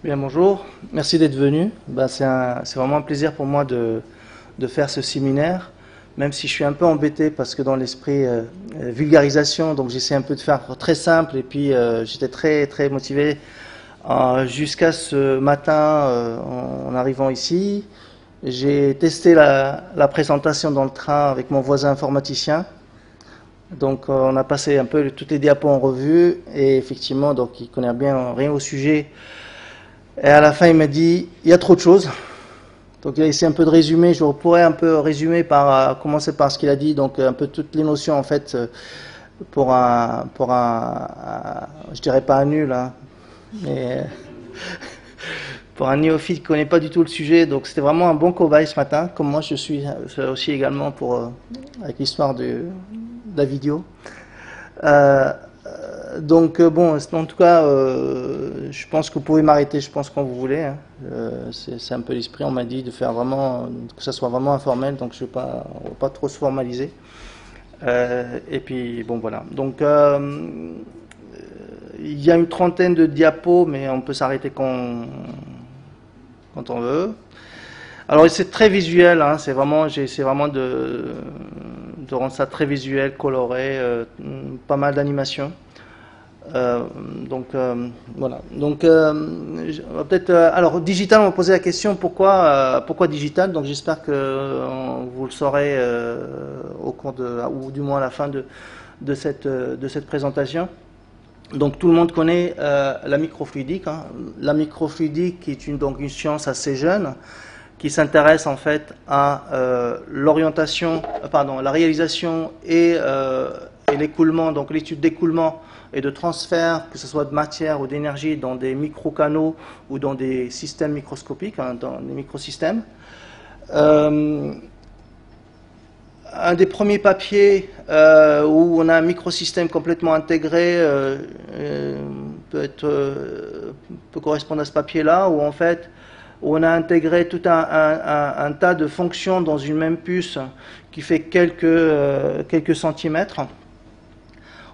Bien, bonjour, merci d'être venu. C'est vraiment un plaisir pour moi de faire ce séminaire, même si je suis un peu embêté parce que dans l'esprit vulgarisation, donc j'essaie un peu de faire très simple et puis j'étais très motivé jusqu'à ce matin en arrivant ici. J'ai testé la présentation dans le train avec mon voisin informaticien. Donc on a passé un peu toutes les diapos en revue et effectivement, donc il connaît bien rien au sujet. Et à la fin, il m'a dit, il y a trop de choses. Donc il a essayé un peu de résumer. Je pourrais un peu résumer par commencer par ce qu'il a dit. Donc un peu toutes les notions en fait je dirais pas un nul, hein, mais pour un néophyte qui connaît pas du tout le sujet. Donc c'était vraiment un bon cobaye ce matin, comme moi je suis aussi également pour avec l'histoire de la vidéo. Euh, bon, en tout cas, je pense que vous pouvez m'arrêter, je pense quand vous voulez, hein. C'est un peu l'esprit, on m'a dit de faire vraiment, que ça soit vraiment informel, donc je ne vais pas, on va pas trop se formaliser. Et puis, bon, voilà. Donc, il y a une trentaine de diapos, mais on peut s'arrêter quand on veut. Alors, c'est très visuel, hein, j'essaie vraiment de rendre ça très visuel, coloré, pas mal d'animations. Euh, voilà. Donc peut-être alors digital, on va poser la question pourquoi digital. Donc j'espère que vous le saurez au cours ou du moins à la fin de cette présentation. Donc tout le monde connaît la microfluidique, hein. La microfluidique qui est donc une science assez jeune qui s'intéresse en fait à la réalisation et l'écoulement, donc l'étude d'écoulement et de transfert, que ce soit de matière ou d'énergie, dans des microcanaux ou dans des systèmes microscopiques, hein, dans des microsystèmes. Un des premiers papiers où on a un microsystème complètement intégré peut correspondre à ce papier-là, où en fait on a intégré tout un tas de fonctions dans une même puce qui fait quelques centimètres,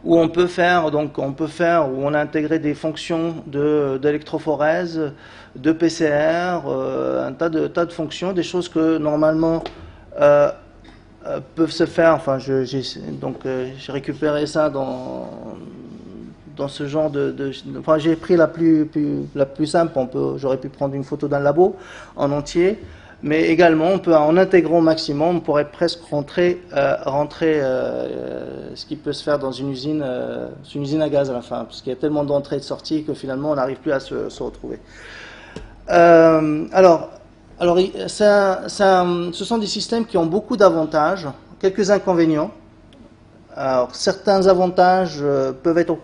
où on peut faire, où on a intégré des fonctions d'électrophorèse, de PCR, un tas de fonctions, des choses que normalement peuvent se faire. Enfin, j'ai récupéré ça dans ce genre enfin, j'ai pris la plus simple. J'aurais pu prendre une photo d'un labo en entier. Mais également, en intégrant au maximum, on pourrait presque rentrer ce qui peut se faire dans une usine à gaz à la fin, parce qu'il y a tellement d'entrées et de sorties que finalement on n'arrive plus à se retrouver. Alors, ce sont des systèmes qui ont beaucoup d'avantages, quelques inconvénients. Alors, certains avantages peuvent être,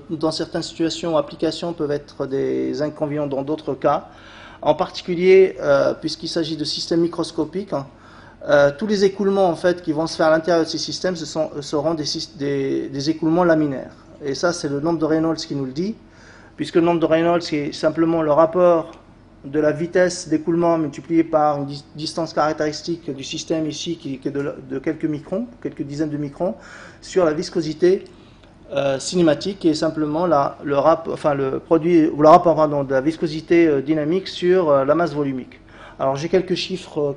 dans certaines situations ou applications, peuvent être des inconvénients dans d'autres cas. En particulier, puisqu'il s'agit de systèmes microscopiques, tous les écoulements en fait qui vont se faire à l'intérieur de ces systèmes seront des écoulements laminaires. Et ça, c'est le nombre de Reynolds qui nous le dit, puisque le nombre de Reynolds c'est simplement le rapport de la vitesse d'écoulement multiplié par une distance caractéristique du système ici qui est de quelques microns, quelques dizaines de microns, sur la viscosité cinématique, qui est simplement le produit ou le rapport de la viscosité dynamique sur la masse volumique. Alors j'ai quelques chiffres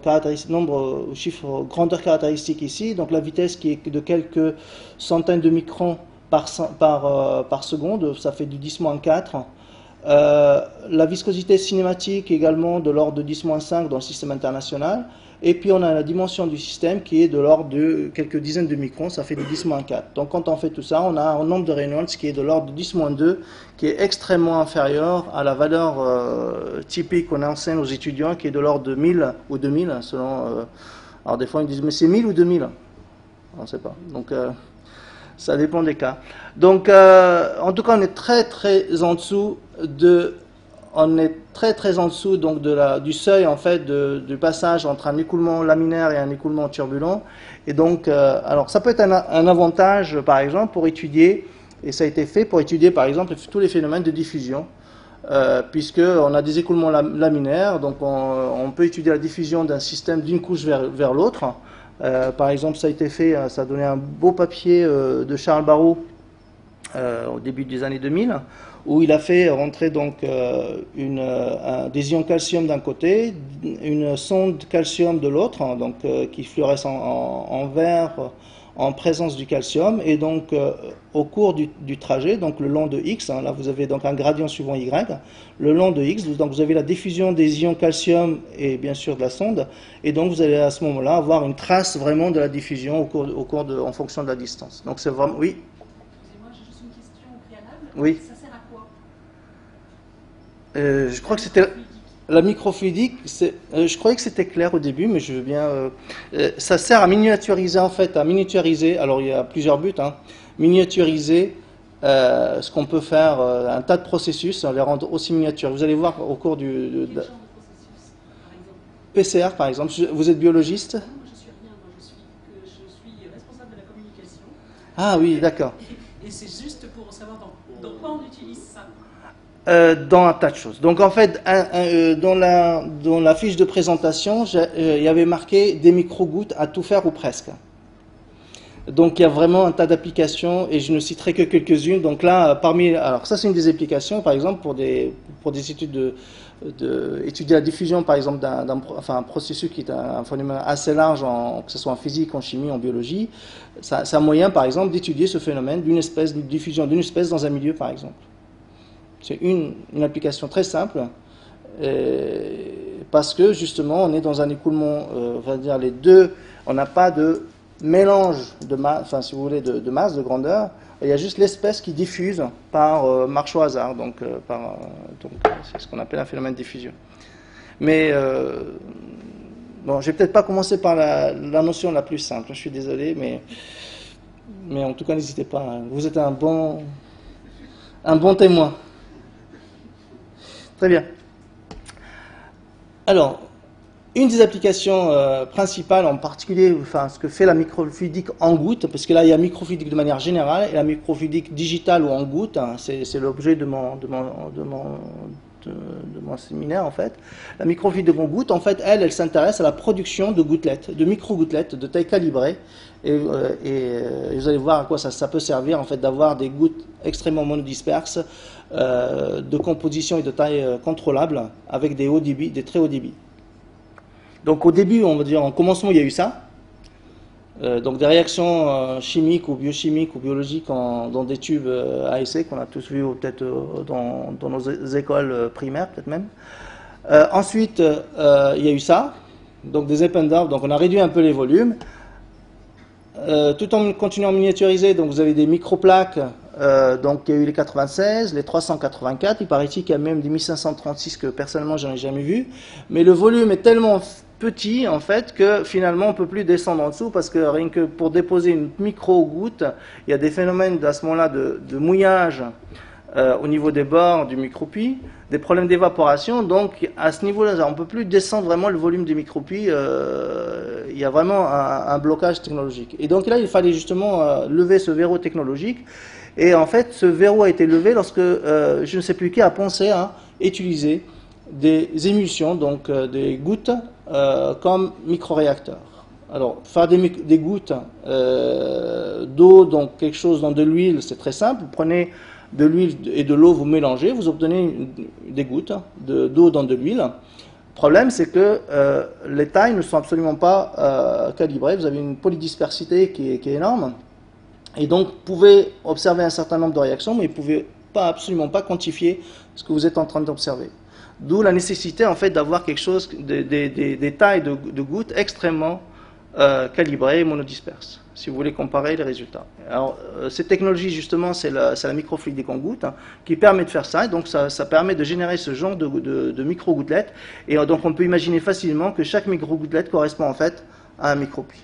chiffres grandeur caractéristiques ici. Donc la vitesse qui est de quelques centaines de microns par seconde, ça fait du 10-4. La viscosité cinématique également de l'ordre de 10-5 dans le système international. Et puis on a la dimension du système qui est de l'ordre de quelques dizaines de microns, ça fait du 10-4. Donc quand on fait tout ça, on a un nombre de Reynolds qui est de l'ordre de 10-2, qui est extrêmement inférieur à la valeur typique qu'on enseigne aux étudiants, qui est de l'ordre de 1000 ou 2000, selon... alors des fois ils disent, mais c'est 1000 ou 2000 on ne sait pas. Donc ça dépend des cas. Donc en tout cas, on est très en dessous donc du seuil en fait du passage entre un écoulement laminaire et un écoulement turbulent. Et donc, alors ça peut être un avantage par exemple pour étudier, et ça a été fait pour étudier par exemple tous les phénomènes de diffusion, puisque on a des écoulements laminaires, donc on peut étudier la diffusion d'un système d'une couche vers l'autre. Par exemple, ça a été fait, ça a donné un beau papier de Charles Barrow au début des années 2000, où il a fait rentrer donc des ions calcium d'un côté, une sonde calcium de l'autre, hein, donc qui fluoresce en vert en présence du calcium, et donc au cours du trajet, donc le long de X, hein, là vous avez donc un gradient suivant Y, le long de X, donc vous avez la diffusion des ions calcium et bien sûr de la sonde, et donc vous allez à ce moment-là avoir une trace vraiment de la diffusion en fonction de la distance. Donc c'est vraiment, oui. Excusez-moi, j'ai juste une question au préalable. Oui. Ça sert à quoi? Je crois que c'était la microfluidique. Je croyais que c'était clair au début, mais je veux bien. Ça sert à miniaturiser en fait, à miniaturiser. Alors il y a plusieurs buts. Hein, miniaturiser ce qu'on peut faire, un tas de processus, les rendre aussi miniatures. Vous allez voir au cours Quel genre de processus, par exemple? PCR par exemple. Vous êtes biologiste? Non, moi je suis rien. Moi je suis responsable de la communication. Ah oui, d'accord. Et c'est juste pour savoir dans quoi on utilise ça. Dans un tas de choses. Donc en fait, dans la fiche de présentation, il y avait marqué des micro-gouttes à tout faire ou presque. Donc il y a vraiment un tas d'applications et je ne citerai que quelques-unes. Donc là, alors ça c'est une des applications, par exemple pour des études étudier la diffusion, par exemple, un processus qui est un phénomène assez large, que ce soit en physique, en chimie, en biologie. C'est un moyen, par exemple, d'étudier ce phénomène d'une diffusion d'une espèce dans un milieu, par exemple. C'est une application très simple, parce que justement on est dans un écoulement, on va dire on n'a pas de mélange de masse, enfin si vous voulez, de masse, de grandeur, il y a juste l'espèce qui diffuse par marche au hasard, donc c'est ce qu'on appelle un phénomène de diffusion. Mais bon, je vais peut-être pas commencer par la notion la plus simple, je suis désolé, mais en tout cas n'hésitez pas, hein. Vous êtes un bon témoin. Très bien. Alors, une des applications principales, en particulier, enfin, ce que fait la microfluidique en goutte, parce que là, il y a microfluidique de manière générale et la microfluidique digitale ou en goutte, hein, c'est l'objet de mon séminaire, en fait. La microfluidique en goutte, en fait, elle s'intéresse à la production de gouttelettes, de micro-gouttelettes de taille calibrée. Et vous allez voir à quoi ça peut servir, en fait, d'avoir des gouttes extrêmement monodisperses, de composition et de taille contrôlable, avec des hauts débits, des très hauts débits. Donc au début, on va dire, en commencement, il y a eu ça. Donc des réactions chimiques ou biochimiques ou biologiques dans des tubes AEC qu'on a tous vu peut-être dans nos écoles primaires, peut-être même. Ensuite, il y a eu ça, donc des épandeurs, donc on a réduit un peu les volumes. Tout en continuant à miniaturiser, donc vous avez des microplaques, donc il y a eu les 96, les 384, il paraît-il qu'il y a même des 1536 que personnellement j'en ai jamais vu, mais le volume est tellement petit en fait que finalement on ne peut plus descendre en dessous parce que rien que pour déposer une micro-goutte, il y a des phénomènes à ce moment-là de mouillage au niveau des bords du micropuits, des problèmes d'évaporation, donc à ce niveau-là, on ne peut plus descendre vraiment le volume des micropuits, il y a vraiment un blocage technologique. Et donc là, il fallait justement lever ce verrou technologique, et en fait, ce verrou a été levé lorsque je ne sais plus qui a pensé à utiliser des émulsions, donc des gouttes, comme microréacteurs. Alors, faire des gouttes d'eau, donc quelque chose dans de l'huile, c'est très simple. Vous prenez de l'huile et de l'eau, vous mélangez, vous obtenez des gouttes d'eau dans de l'huile. Le problème, c'est que les tailles ne sont absolument pas calibrées. Vous avez une polydispersité qui est énorme. Et donc, vous pouvez observer un certain nombre de réactions, mais vous ne pouvez absolument pas quantifier ce que vous êtes en train d'observer. D'où la nécessité, en fait, d'avoir quelque chose, des tailles de gouttes extrêmement calibrées et monodisperses, si vous voulez comparer les résultats. Alors, cette technologie, justement, c'est la microfluidique en goutte, hein, qui permet de faire ça, et donc ça permet de générer ce genre de micro-gouttelettes, et donc on peut imaginer facilement que chaque micro-gouttelette correspond en fait à un micropuits.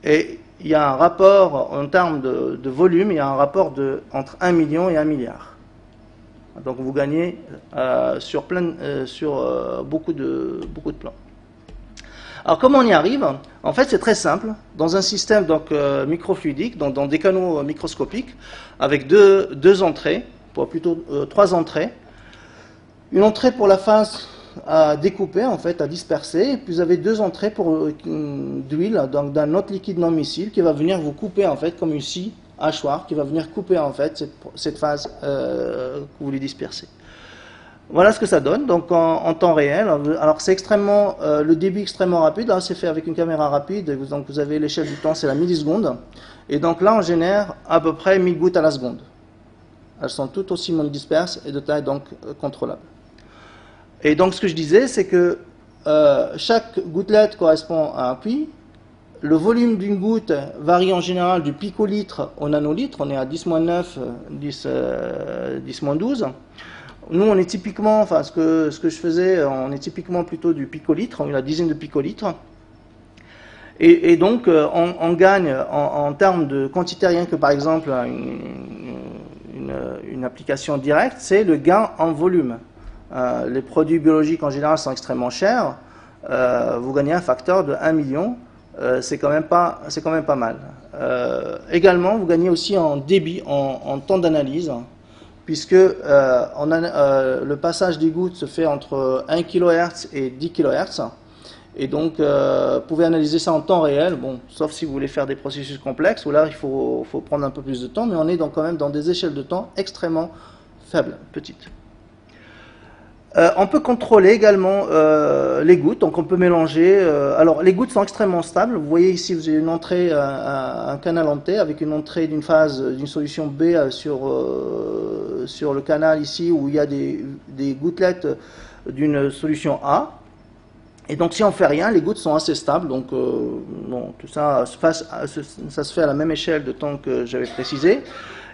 Et il y a un rapport, en termes de volume, il y a un rapport entre 1 million et 1 milliard. Donc vous gagnez sur beaucoup de plans. Alors comment on y arrive? En fait c'est très simple. Dans un système donc microfluidique, dans des canaux microscopiques, avec deux entrées, plutôt 3 entrées. Une entrée pour la phase à découper, en fait, à disperser, et puis vous avez 2 entrées pour d'huile, donc d'un autre liquide non missile qui va venir vous couper en fait comme une scie hachoir qui va venir couper en fait cette phase que vous voulez disperser. Voilà ce que ça donne, donc en temps réel. Alors c'est extrêmement, le débit extrêmement rapide, là c'est fait avec une caméra rapide, donc vous avez l'échelle du temps, c'est la milliseconde, et donc là on génère à peu près 1000 gouttes à la seconde. Elles sont toutes aussi disperses et de taille donc contrôlable. Et donc ce que je disais, c'est que chaque gouttelette correspond à un puits. Le volume d'une goutte varie en général du picolitre au nanolitre, on est à 10-9, 10-12. Nous, on est typiquement, enfin, ce que je faisais, on est typiquement plutôt du picolitre, on a une dizaine de picolitres. Et donc, on gagne en termes de quantité, rien que par exemple une application directe, c'est le gain en volume. Les produits biologiques en général sont extrêmement chers. Vous gagnez un facteur de 1 million, c'est quand même pas mal. Également, vous gagnez aussi en débit, en temps d'analyse, puisque le passage des gouttes se fait entre 1 kHz et 10 kHz. Et donc, vous pouvez analyser ça en temps réel, bon, sauf si vous voulez faire des processus complexes, où là, il faut prendre un peu plus de temps, mais on est donc quand même dans des échelles de temps extrêmement faibles, petites. On peut contrôler également les gouttes, donc on peut mélanger. Alors, les gouttes sont extrêmement stables. Vous voyez ici, vous avez une entrée, un canal en T, avec une entrée d'une phase, d'une solution B sur le canal ici, où il y a des gouttelettes d'une solution A. Et donc, si on ne fait rien, les gouttes sont assez stables. Donc, bon, tout ça, ça se fait à la même échelle de temps que j'avais précisé.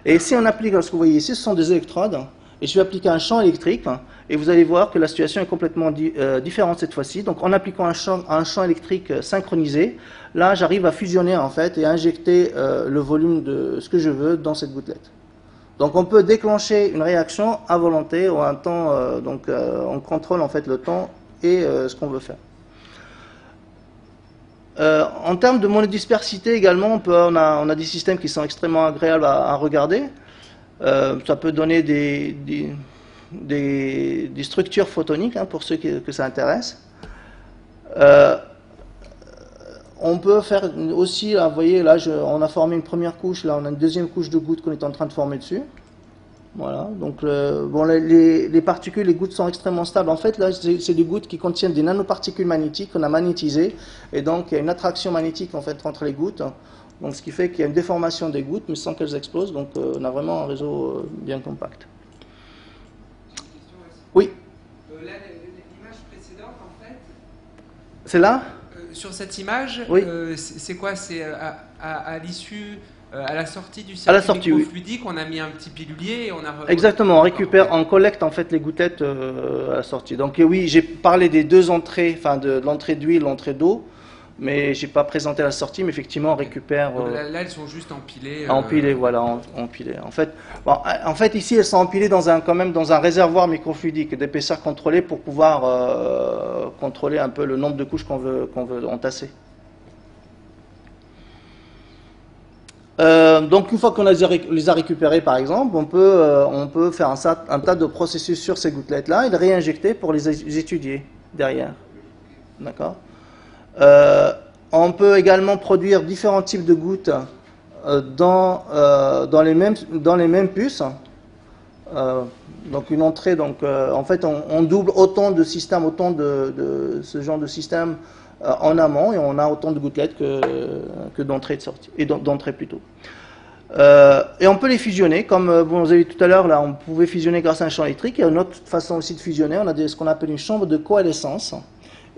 Et si on applique, ce que vous voyez ici, ce sont des électrodes. Et je vais appliquer un champ électrique. Et vous allez voir que la situation est complètement différente cette fois-ci. Donc, en appliquant un champ électrique synchronisé, là, j'arrive à fusionner, en fait, et à injecter le volume de ce que je veux dans cette gouttelette. Donc, on peut déclencher une réaction à volonté ou à un temps. On contrôle, en fait, le temps et ce qu'on veut faire. En termes de monodispersité également, on a des systèmes qui sont extrêmement agréables à regarder. Ça peut donner des structures photoniques, hein, pour ceux que ça intéresse. On peut faire aussi, là, vous voyez, là, on a formé une première couche, là, on a une deuxième couche de gouttes qu'on est en train de former dessus. Voilà, donc bon, les particules, les gouttes sont extrêmement stables. En fait, là, c'est des gouttes qui contiennent des nanoparticules magnétiques qu'on a magnétisées, et donc il y a une attraction magnétique en fait entre les gouttes. Donc, ce qui fait qu'il y a une déformation des gouttes, mais sans qu'elles explosent. Donc, on a vraiment un réseau bien compact. Oui. Là, l'image précédente, en fait. C'est là? Sur cette image, oui. C'est quoi? C'est à l'issue, à la sortie du circuit microfluidique, oui. On a mis un petit pilulier et on a... Exactement, on récupère, on collecte en fait les gouttelettes à la sortie. Donc, oui, j'ai parlé des deux entrées, enfin de l'entrée d'huile, l'entrée d'eau. Mais j'ai pas présenté la sortie, mais effectivement on récupère. Là, elles sont juste empilées. Empilées, voilà, empilées. En fait, ici elles sont empilées quand même dans un réservoir microfluidique d'épaisseur contrôlée pour pouvoir contrôler un peu le nombre de couches qu'on veut entasser. Donc une fois qu'on les a récupérées, par exemple, on peut faire un tas de processus sur ces gouttelettes-là et les réinjecter pour les étudier derrière. D'accord. On peut également produire différents types de gouttes dans les mêmes puces. Donc une entrée, en fait on double autant de systèmes, autant de ce genre de système en amont, et on a autant de gouttelettes que d'entrée de sortie, et d'entrée plutôt. Et on peut les fusionner, comme vous avez vu tout à l'heure, là on pouvait fusionner grâce à un champ électrique. Il y a une autre façon aussi de fusionner, on a ce qu'on appelle une chambre de coalescence.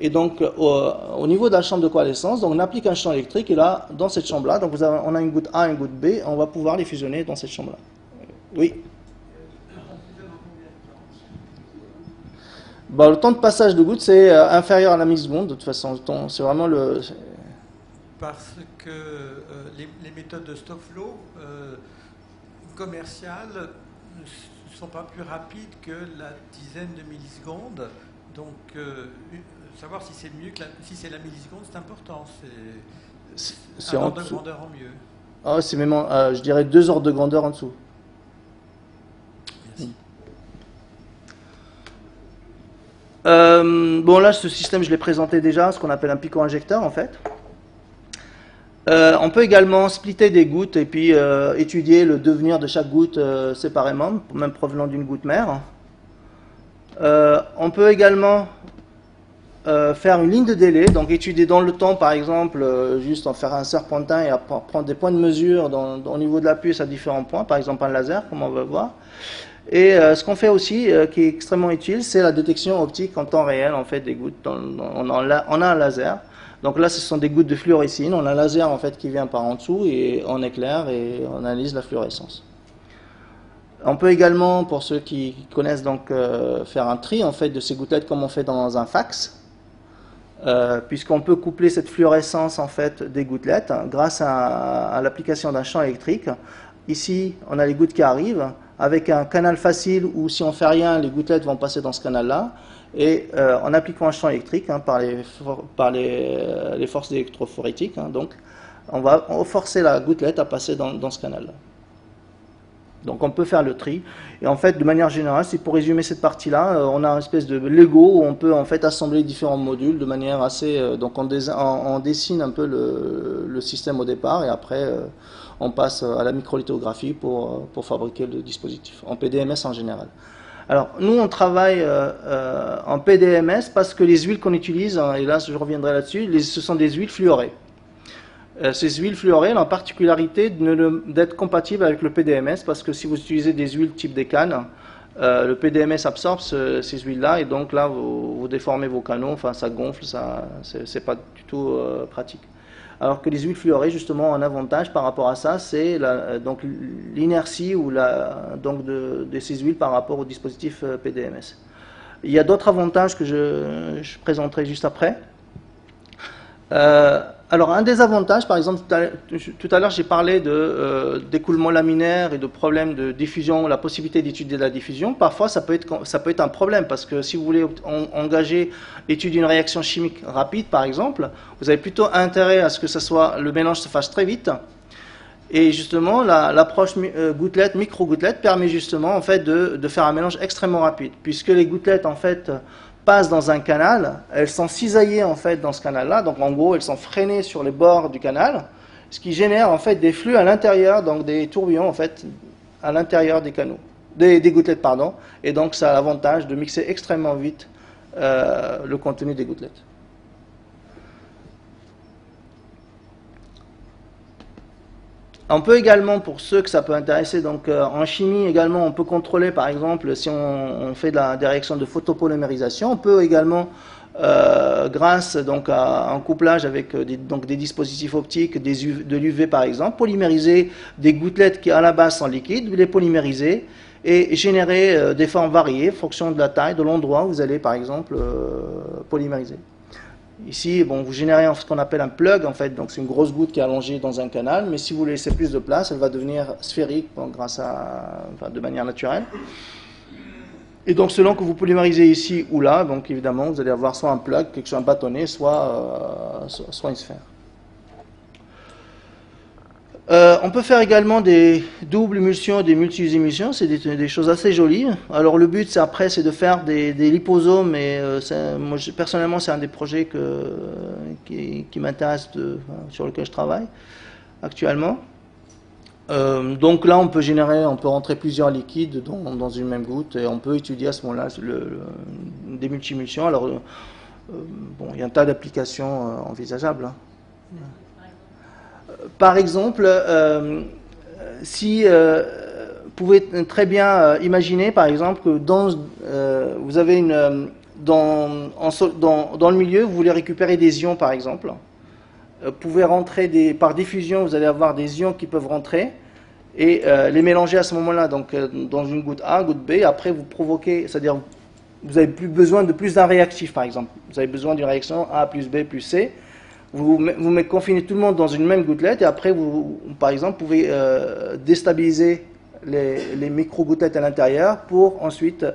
Et donc, au niveau de la chambre de coalescence, donc on applique un champ électrique, et là, dans cette chambre-là, donc on a une goutte A et une goutte B, on va pouvoir les fusionner dans cette chambre-là. Oui. Bon, le temps de passage de goutte, c'est inférieur à la milliseconde, de toute façon. C'est vraiment le... Parce que les méthodes de stock flow commerciales ne sont pas plus rapides que la dizaine de millisecondes. Donc, savoir si c'est mieux que si c'est la milliseconde, c'est important. C'est un ordre de grandeur en mieux. Ah, c'est même, je dirais, 2 ordres de grandeur en dessous. Merci. Bon, là, ce système, je l'ai présenté déjà, ce qu'on appelle un pico-injecteur, en fait. On peut également splitter des gouttes et puis étudier le devenir de chaque goutte séparément, même provenant d'une goutte mère. On peut également faire une ligne de délai, donc étudier dans le temps par exemple, juste en faire un serpentin et prendre des points de mesure au niveau de la puce à différents points, par exemple un laser, comme on va voir. Et ce qu'on fait aussi, qui est extrêmement utile, c'est la détection optique en temps réel en fait des gouttes. On a un laser. Donc là, ce sont des gouttes de fluorescine. On a un laser en fait qui vient par en dessous et on éclaire et on analyse la fluorescence. On peut également, pour ceux qui connaissent donc, faire un tri en fait de ces gouttelettes comme on fait dans un fax, puisqu'on peut coupler cette fluorescence en fait des gouttelettes grâce à l'application d'un champ électrique. Ici, on a les gouttes qui arrivent avec un canal facile où si on fait rien, les gouttelettes vont passer dans ce canal-là. Et en appliquant un champ électrique par les forces électrophorétiques, donc on va forcer la gouttelette à passer dans ce canal-là. Donc on peut faire le tri. Et en fait, de manière générale, c'est pour résumer cette partie-là, on a une espèce de Lego où on peut en fait assembler différents modules de manière assez... donc on dessine un peu le système au départ et après on passe à la microlithographie pour fabriquer le dispositif, en PDMS en général. Alors, nous, on travaille en PDMS parce que les huiles qu'on utilise, et là, je reviendrai là-dessus, ce sont des huiles fluorées. Ces huiles fluorées ont la particularité d'être compatibles avec le PDMS parce que si vous utilisez des huiles type des cannes, le PDMS absorbe ces huiles-là et donc là, vous déformez vos canaux, enfin, ça gonfle, c'est pas du tout pratique. Alors que les huiles fluorées, justement, ont un avantage par rapport à ça, c'est l'inertie de ces huiles par rapport au dispositif PDMS. Il y a d'autres avantages que je présenterai juste après. Alors, un des avantages, par exemple, tout à l'heure, j'ai parlé d'écoulement laminaire et de problèmes de diffusion, la possibilité d'étudier la diffusion. Parfois, ça peut être un problème parce que si vous voulez étudier une réaction chimique rapide, par exemple, vous avez plutôt intérêt à ce que le mélange se fasse très vite. Et justement, l'approche gouttelette, micro-gouttelette, permet justement en fait de faire un mélange extrêmement rapide, puisque les gouttelettes, en fait, passent dans un canal, elles sont cisaillées en fait dans ce canal-là, donc en gros elles sont freinées sur les bords du canal, ce qui génère en fait des flux à l'intérieur, donc des tourbillons en fait à l'intérieur des canaux, des gouttelettes pardon, et donc ça a l'avantage de mixer extrêmement vite le contenu des gouttelettes. On peut également, pour ceux que ça peut intéresser, donc en chimie également, on peut contrôler, par exemple, si on fait des réactions de photopolymérisation, on peut également, grâce donc à un couplage avec des dispositifs optiques, de l'UV par exemple, polymériser des gouttelettes qui à la base sont liquides, les polymériser et générer des formes variées, en fonction de la taille, de l'endroit où vous allez par exemple polymériser. Ici, bon, vous générez ce qu'on appelle un plug, en fait, donc c'est une grosse goutte qui est allongée dans un canal, mais si vous laissez plus de place, elle va devenir sphérique de manière naturelle. Et donc, selon que vous polymérisez ici ou là, donc évidemment, vous allez avoir soit un plug, quelque chose, un bâtonnet, soit une sphère. On peut faire également des doubles émulsions, des multi-émulsions, c'est des choses assez jolies. Alors le but après c'est de faire des liposomes, et moi personnellement c'est un des projets qui m'intéresse, sur lequel je travaille actuellement. Donc là on peut rentrer plusieurs liquides dans une même goutte et on peut étudier à ce moment-là des multi-émulsions. Alors bon, il y a un tas d'applications envisageables. Hein. Par exemple, si vous pouvez très bien imaginer, par exemple, que vous avez dans le milieu, vous voulez récupérer des ions, par exemple. Vous pouvez rentrer par diffusion, vous allez avoir des ions qui peuvent rentrer et les mélanger à ce moment-là, donc dans une goutte A, goutte B. Après, vous provoquez, c'est-à-dire vous avez besoin de plus d'un réactif, par exemple. Vous avez besoin d'une réaction A plus B plus C. Vous confinez tout le monde dans une même gouttelette et après, par exemple, pouvez déstabiliser les micro-gouttelettes à l'intérieur pour ensuite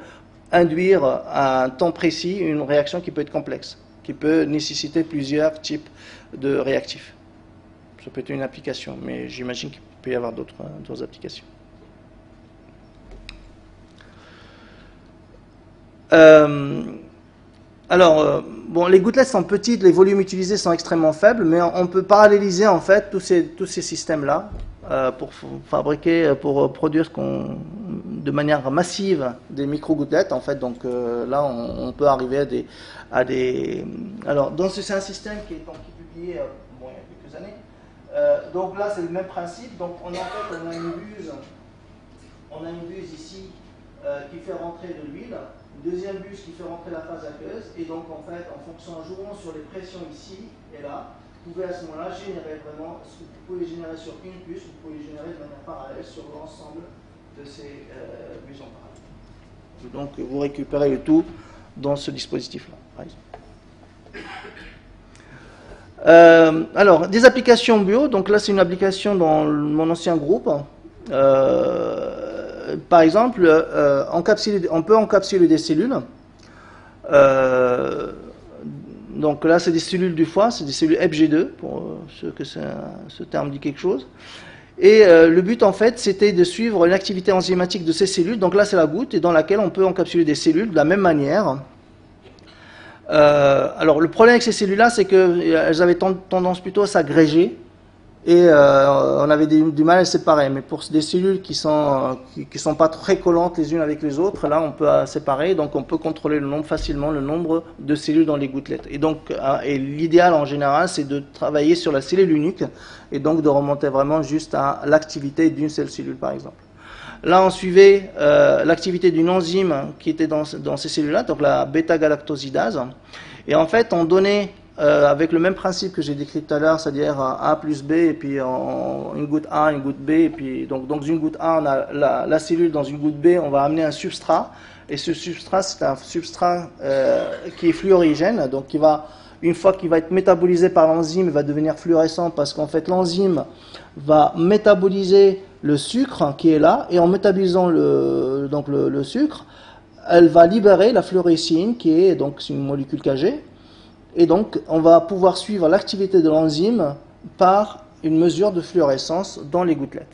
induire à un temps précis une réaction qui peut être complexe, qui peut nécessiter plusieurs types de réactifs. Ça peut être une application, mais j'imagine qu'il peut y avoir d'autres applications. Alors, bon, les gouttelettes sont petites, les volumes utilisés sont extrêmement faibles, mais on peut paralléliser en fait tous ces systèmes-là pour fabriquer, pour produire de manière massive des micro-gouttelettes en fait. Donc là, on peut arriver à des. Alors, c'est un système qui est publié bon, il y a quelques années. Donc là, c'est le même principe. Donc on a une buse ici qui fait rentrer de l'huile. Deuxième buse qui fait rentrer la phase aqueuse, et donc en fait, en fonction, en jouant sur les pressions ici et là, vous pouvez à ce moment-là générer vraiment, ce que vous pouvez générer sur une buse, vous pouvez générer de manière parallèle sur l'ensemble de ces buses en parallèle. Donc vous récupérez le tout dans ce dispositif-là, par exemple. Alors, des applications bio, donc là c'est une application dans mon ancien groupe. Par exemple, on peut encapsuler des cellules. Donc là, c'est des cellules du foie, c'est des cellules FG2, pour ceux que ce terme dit quelque chose. Et le but, en fait, c'était de suivre une activité enzymatique de ces cellules. Donc là, c'est la goutte, et dans laquelle on peut encapsuler des cellules de la même manière. Alors, le problème avec ces cellules-là, c'est qu'elles avaient tendance plutôt à s'agréger. Et on avait du mal à les séparer. Mais pour des cellules qui sont pas très collantes les unes avec les autres, là on peut séparer, donc on peut contrôler facilement le nombre de cellules dans les gouttelettes. Et donc, l'idéal en général, c'est de travailler sur la cellule unique, et donc de remonter vraiment juste à l'activité d'une seule cellule, par exemple. Là, on suivait l'activité d'une enzyme qui était dans ces cellules-là, donc la bêta-galactosidase. Et en fait, on donnait avec le même principe que j'ai décrit tout à l'heure, c'est-à-dire A plus B, et puis une goutte A, une goutte B, et puis donc dans une goutte A, on a la cellule, dans une goutte B, on va amener un substrat, et ce substrat, c'est un substrat qui est fluorigène, donc une fois qu'il va être métabolisé par l'enzyme, il va devenir fluorescent, parce qu'en fait l'enzyme va métaboliser le sucre qui est là, et en métabolisant le sucre, elle va libérer la fluorescine, qui est donc une molécule Kg. Et donc, on va pouvoir suivre l'activité de l'enzyme par une mesure de fluorescence dans les gouttelettes.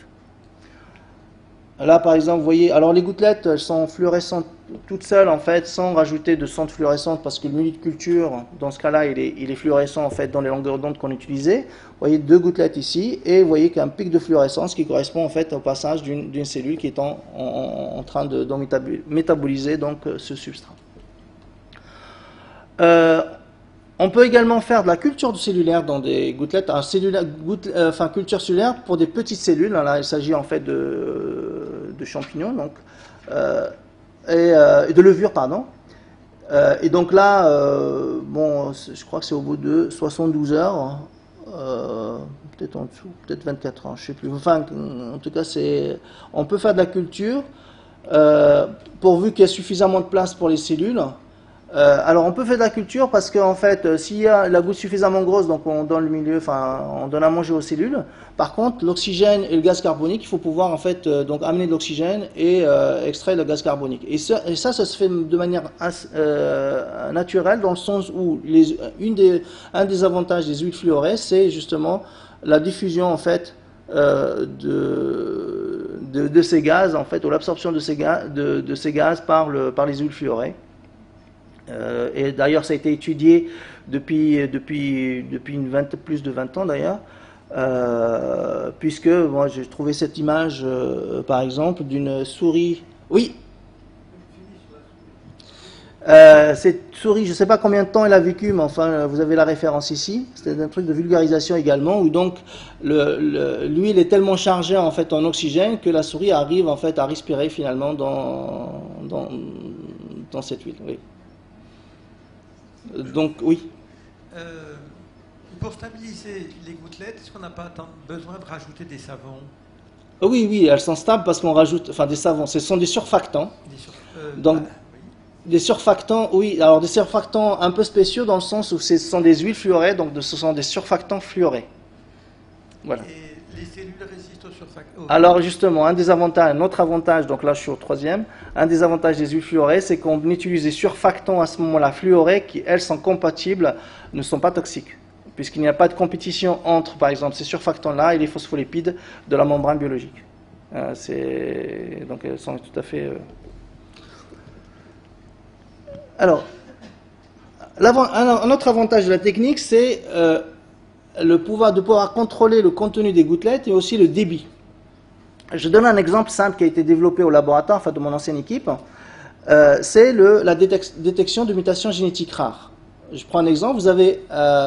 Là, par exemple, vous voyez, alors les gouttelettes, elles sont fluorescentes toutes seules, en fait, sans rajouter de sonde fluorescente, parce que le milieu de culture, dans ce cas-là, il est fluorescent, en fait, dans les longueurs d'onde qu'on utilisait. Vous voyez deux gouttelettes ici, et vous voyez qu'il y a un pic de fluorescence qui correspond, en fait, au passage d'une cellule qui est en train de métaboliser, donc, ce substrat. On peut également faire de la culture cellulaire dans des gouttelettes, culture cellulaire pour des petites cellules. Là, il s'agit en fait de champignons, donc, et de levures, pardon. Et donc là, bon, je crois que c'est au bout de 72 heures, peut-être en dessous, peut-être 24 ans, je ne sais plus. Enfin, en tout cas, on peut faire de la culture pourvu qu'il y ait suffisamment de place pour les cellules. Alors on peut faire de la culture parce qu'en fait, s'il y a la goutte suffisamment grosse, donc on donne on donne à manger aux cellules. Par contre, l'oxygène et le gaz carbonique, il faut pouvoir en fait donc amener de l'oxygène et extraire le gaz carbonique. Et ça se fait de manière naturelle, dans le sens où un des avantages des huiles fluorées, c'est justement la diffusion en fait de ces gaz, en fait, ou l'absorption de ces gaz par les huiles fluorées. Et d'ailleurs, ça a été étudié depuis plus de 20 ans d'ailleurs, puisque moi j'ai trouvé cette image, par exemple, d'une souris. Oui. Cette souris, je ne sais pas combien de temps elle a vécu, mais enfin, vous avez la référence ici. C'était un truc de vulgarisation également, où donc l'huile est tellement chargée en fait en oxygène que la souris arrive en fait à respirer finalement dans cette huile. Oui. Donc, oui. Pour stabiliser les gouttelettes, est-ce qu'on n'a pas besoin de rajouter des savons? Oui, elles sont stables parce qu'on rajoute, des savons, ce sont des surfactants. Donc, oui. Des surfactants, oui, alors des surfactants un peu spéciaux dans le sens où ce sont des huiles fluorées, donc ce sont des surfactants fluorés. Voilà. Et les cellules résistent aux surfactants? Alors justement, un autre avantage, donc là je suis au 3e, un des avantages des huiles fluorées, c'est qu'on utilise des surfactants à ce moment-là fluorés qui, elles, sont compatibles, ne sont pas toxiques, puisqu'il n'y a pas de compétition entre, par exemple, ces surfactants-là et les phospholipides de la membrane biologique. Donc elles sont tout à fait... Alors, un autre avantage de la technique, c'est de pouvoir contrôler le contenu des gouttelettes et aussi le débit. Je donne un exemple simple qui a été développé au laboratoire, enfin de mon ancienne équipe. C'est la détection de mutations génétiques rares. Je prends un exemple,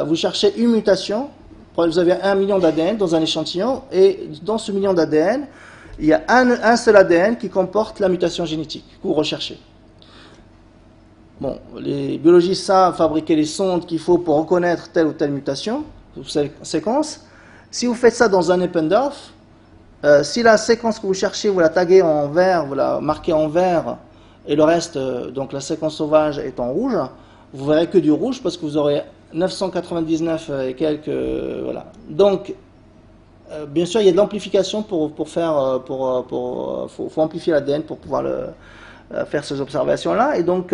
vous cherchez une mutation, vous avez 1 million d'ADN dans un échantillon, et dans ce million d'ADN, il y a un seul ADN qui comporte la mutation génétique que vous recherchez. Bon, les biologistes savent fabriquer les sondes qu'il faut pour reconnaître telle ou telle mutation, ou séquence. Si vous faites ça dans un Eppendorf, si la séquence que vous cherchez, vous la taguez en vert, vous la marquez en vert, et le reste, donc la séquence sauvage est en rouge, vous verrez que du rouge parce que vous aurez 999 et quelques, voilà. Donc, bien sûr, il y a de l'amplification faut amplifier l'ADN pour pouvoir faire ces observations-là. Et donc,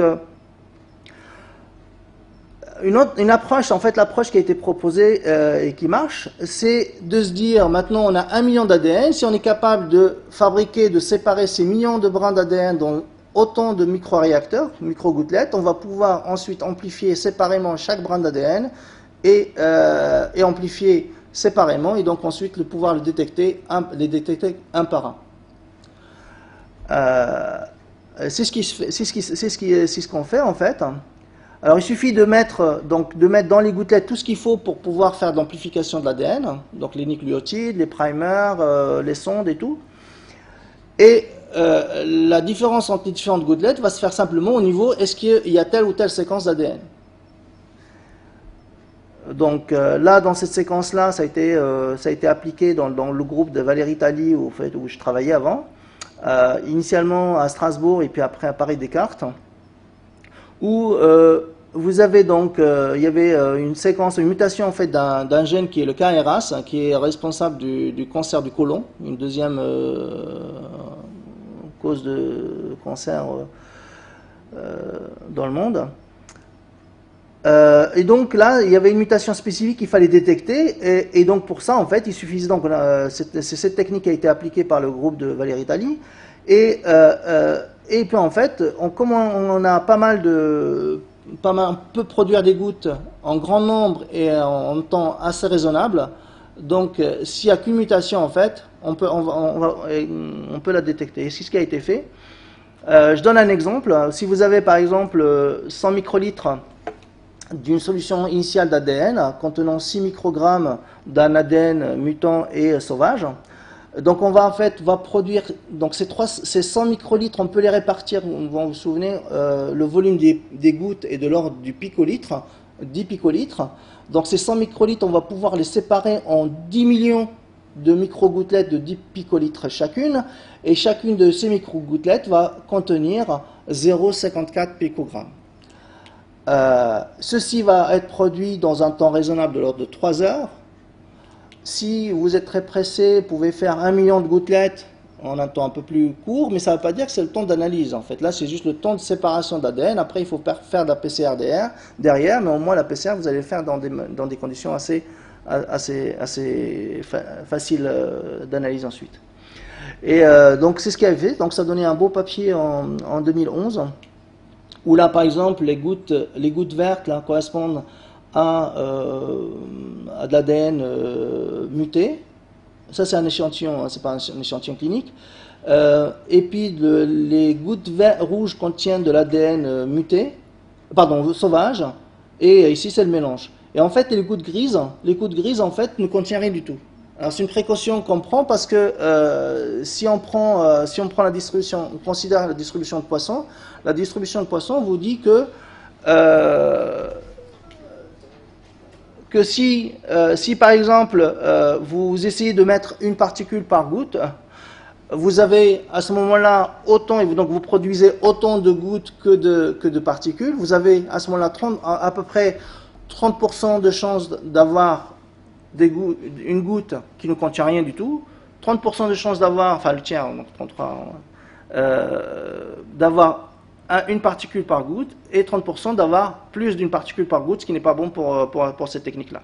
une approche, en fait, l'approche qui a été proposée et qui marche, c'est de se dire, maintenant, on a 1 million d'ADN. Si on est capable de fabriquer, de séparer ces millions de brins d'ADN dans autant de micro-réacteurs, micro-gouttelettes, on va pouvoir ensuite amplifier séparément chaque brin d'ADN et amplifier séparément, et donc ensuite pouvoir les détecter un par un. C'est ce qu'on fait en fait. Alors il suffit de mettre dans les gouttelettes tout ce qu'il faut pour pouvoir faire de l'amplification de l'ADN, donc les nucléotides, les primers, les sondes et tout. Et la différence entre les différentes gouttelettes va se faire simplement au niveau, est-ce qu'il y a telle ou telle séquence d'ADN. Donc là, dans cette séquence-là, ça a été appliqué dans le groupe de Valérie Tali, où je travaillais avant, initialement à Strasbourg et puis après à Paris-Descartes, où vous avez donc, il y avait une mutation en fait d'un gène qui est le KRAS, qui est responsable du cancer du côlon, une deuxième cause de cancer dans le monde. Et donc là, il y avait une mutation spécifique qu'il fallait détecter, et donc pour ça, en fait, il suffisait donc, c'est cette technique qui a été appliquée par le groupe de Valérie Tali, et puis en fait, comme on a on peut produire des gouttes en grand nombre et en temps assez raisonnable, donc s'il n'y a qu'une mutation, en fait, on peut la détecter. Et c'est ce qui a été fait. Je donne un exemple. Si vous avez par exemple 100 microlitres d'une solution initiale d'ADN contenant 6 microgrammes d'un ADN mutant et sauvage, donc on va en fait produire, donc ces 100 microlitres, on peut les répartir, vous vous souvenez, le volume des gouttes est de l'ordre du picolitre, 10 picolitres. Donc ces 100 microlitres, on va pouvoir les séparer en 10 millions de microgouttelettes de 10 picolitres chacune, et chacune de ces microgouttelettes va contenir 0,54 picogrammes. Ceci va être produit dans un temps raisonnable de l'ordre de 3 heures. Si vous êtes très pressé, vous pouvez faire 1 million de gouttelettes en un temps un peu plus court, mais ça ne veut pas dire que c'est le temps d'analyse. En fait, là, c'est juste le temps de séparation d'ADN. Après, il faut faire de la PCR derrière, mais au moins la PCR, vous allez le faire dans des conditions assez faciles d'analyse ensuite. Et donc, c'est ce qu'il a fait. Donc, ça a donné un beau papier en 2011, où là, par exemple, les gouttes vertes là, correspondent à de l'ADN muté. Ça, c'est un échantillon, c'est pas un échantillon clinique. Et puis, les gouttes rouges contiennent de l'ADN sauvage. Et ici, c'est le mélange. Et en fait, les gouttes grises, en fait, ne contiennent rien du tout. Alors, c'est une précaution qu'on prend parce que si on prend la distribution, on considère la distribution de Poisson, la distribution de Poisson vous dit que si par exemple vous essayez de mettre une particule par goutte, vous avez à ce moment-là autant, et donc vous produisez autant de gouttes que de particules. Vous avez à ce moment-là à peu près 30% de chances d'avoir une goutte qui ne contient rien du tout, 30% de chances d'avoir, enfin le tiers, donc 33, d'avoir une particule par goutte, et 30% d'avoir plus d'une particule par goutte, ce qui n'est pas bon pour cette technique-là.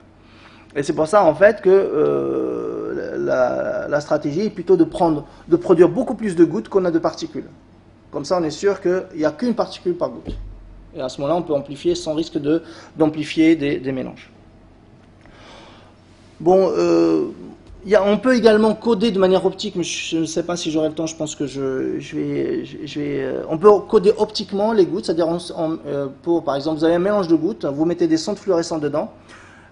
Et c'est pour ça en fait que la stratégie est plutôt de produire beaucoup plus de gouttes qu'on a de particules. Comme ça on est sûr qu'il n'y a qu'une particule par goutte. Et à ce moment-là, on peut amplifier sans risque d'amplifier des mélanges. Bon, on peut également coder de manière optique, mais je ne sais pas si j'aurai le temps, je pense que on peut coder optiquement les gouttes, c'est-à-dire, par exemple, vous avez un mélange de gouttes, vous mettez des sondes fluorescentes dedans,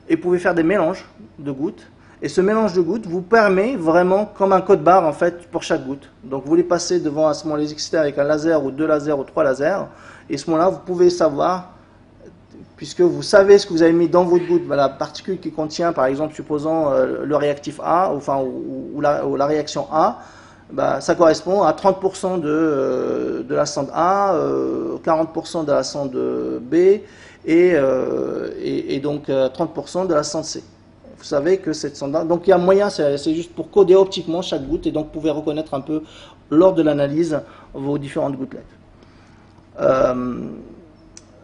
et vous pouvez faire des mélanges de gouttes. Et ce mélange de gouttes vous permet vraiment, comme un code barre en fait, pour chaque goutte. Donc vous les passez devant à ce moment les exciter avec un laser ou 2 lasers ou 3 lasers. Et à ce moment-là, vous pouvez savoir, puisque vous savez ce que vous avez mis dans votre goutte, la particule qui contient, par exemple, supposons le réactif A, ou la réaction A, ça correspond à 30% de la sonde A, 40% de la sonde B, et donc 30% de la sonde C. Vous savez que cette sonde-là, donc il y a moyen, c'est juste pour coder optiquement chaque goutte, et donc vous pouvez reconnaître un peu, lors de l'analyse, vos différentes gouttelettes.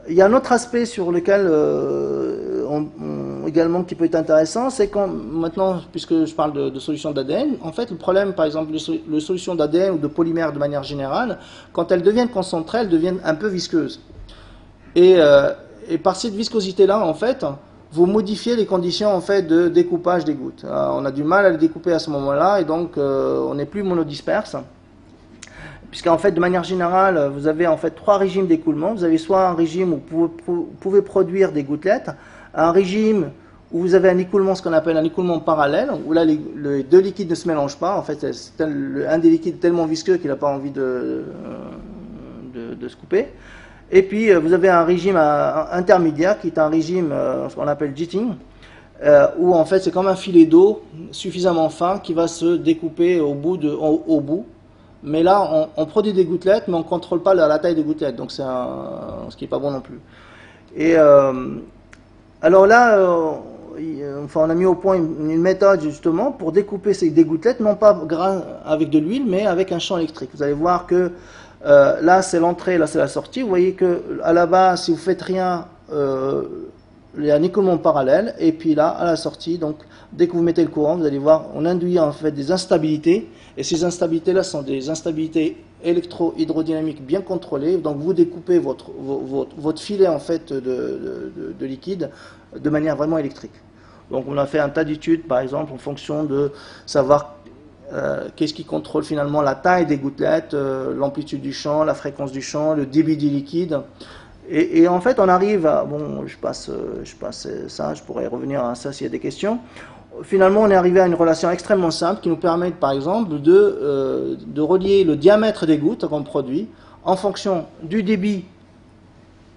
Il y a un autre aspect sur lequel également qui peut être intéressant, c'est quand maintenant, puisque je parle de solutions d'ADN, en fait le problème, par exemple, les solutions d'ADN ou de polymères de manière générale, quand elles deviennent concentrées, elles deviennent un peu visqueuses. Et par cette viscosité-là, en fait, vous modifiez les conditions en fait de découpage des gouttes. On a du mal à les découper à ce moment-là, et donc on n'est plus monodisperse. Puisqu'en fait, de manière générale, vous avez en fait 3 régimes d'écoulement. Vous avez soit un régime où vous pouvez produire des gouttelettes, un régime où vous avez un écoulement, ce qu'on appelle un écoulement parallèle, où là les 2 liquides ne se mélangent pas. En fait, un des liquides est tellement visqueux qu'il n'a pas envie de se couper. Et puis, vous avez un régime intermédiaire qui est un régime, ce qu'on appelle jitting, où en fait c'est comme un filet d'eau suffisamment fin qui va se découper au bout. Mais là, on produit des gouttelettes, mais on ne contrôle pas la taille des gouttelettes, donc c'est ce qui n'est pas bon non plus. Et alors là, on a mis au point une méthode justement pour découper des gouttelettes, non pas avec de l'huile, mais avec un champ électrique. Vous allez voir que là c'est l'entrée, là c'est la sortie. Vous voyez que à la base, si vous faites rien, il y a un écoulement parallèle, et puis là à la sortie, donc dès que vous mettez le courant, vous allez voir, on induit en fait des instabilités, et ces instabilités-là sont des instabilités électro-hydrodynamiques bien contrôlées. Donc vous découpez votre filet en fait de liquide de manière vraiment électrique. Donc on a fait un tas d'études, par exemple, en fonction de savoir qu'est-ce qui contrôle finalement la taille des gouttelettes, l'amplitude du champ, la fréquence du champ, le débit du liquide. Et en fait, on arrive à... Bon, je passe ça, je pourrais revenir à ça s'il y a des questions. Finalement, on est arrivé à une relation extrêmement simple qui nous permet, par exemple, de relier le diamètre des gouttes qu'on produit en fonction du débit,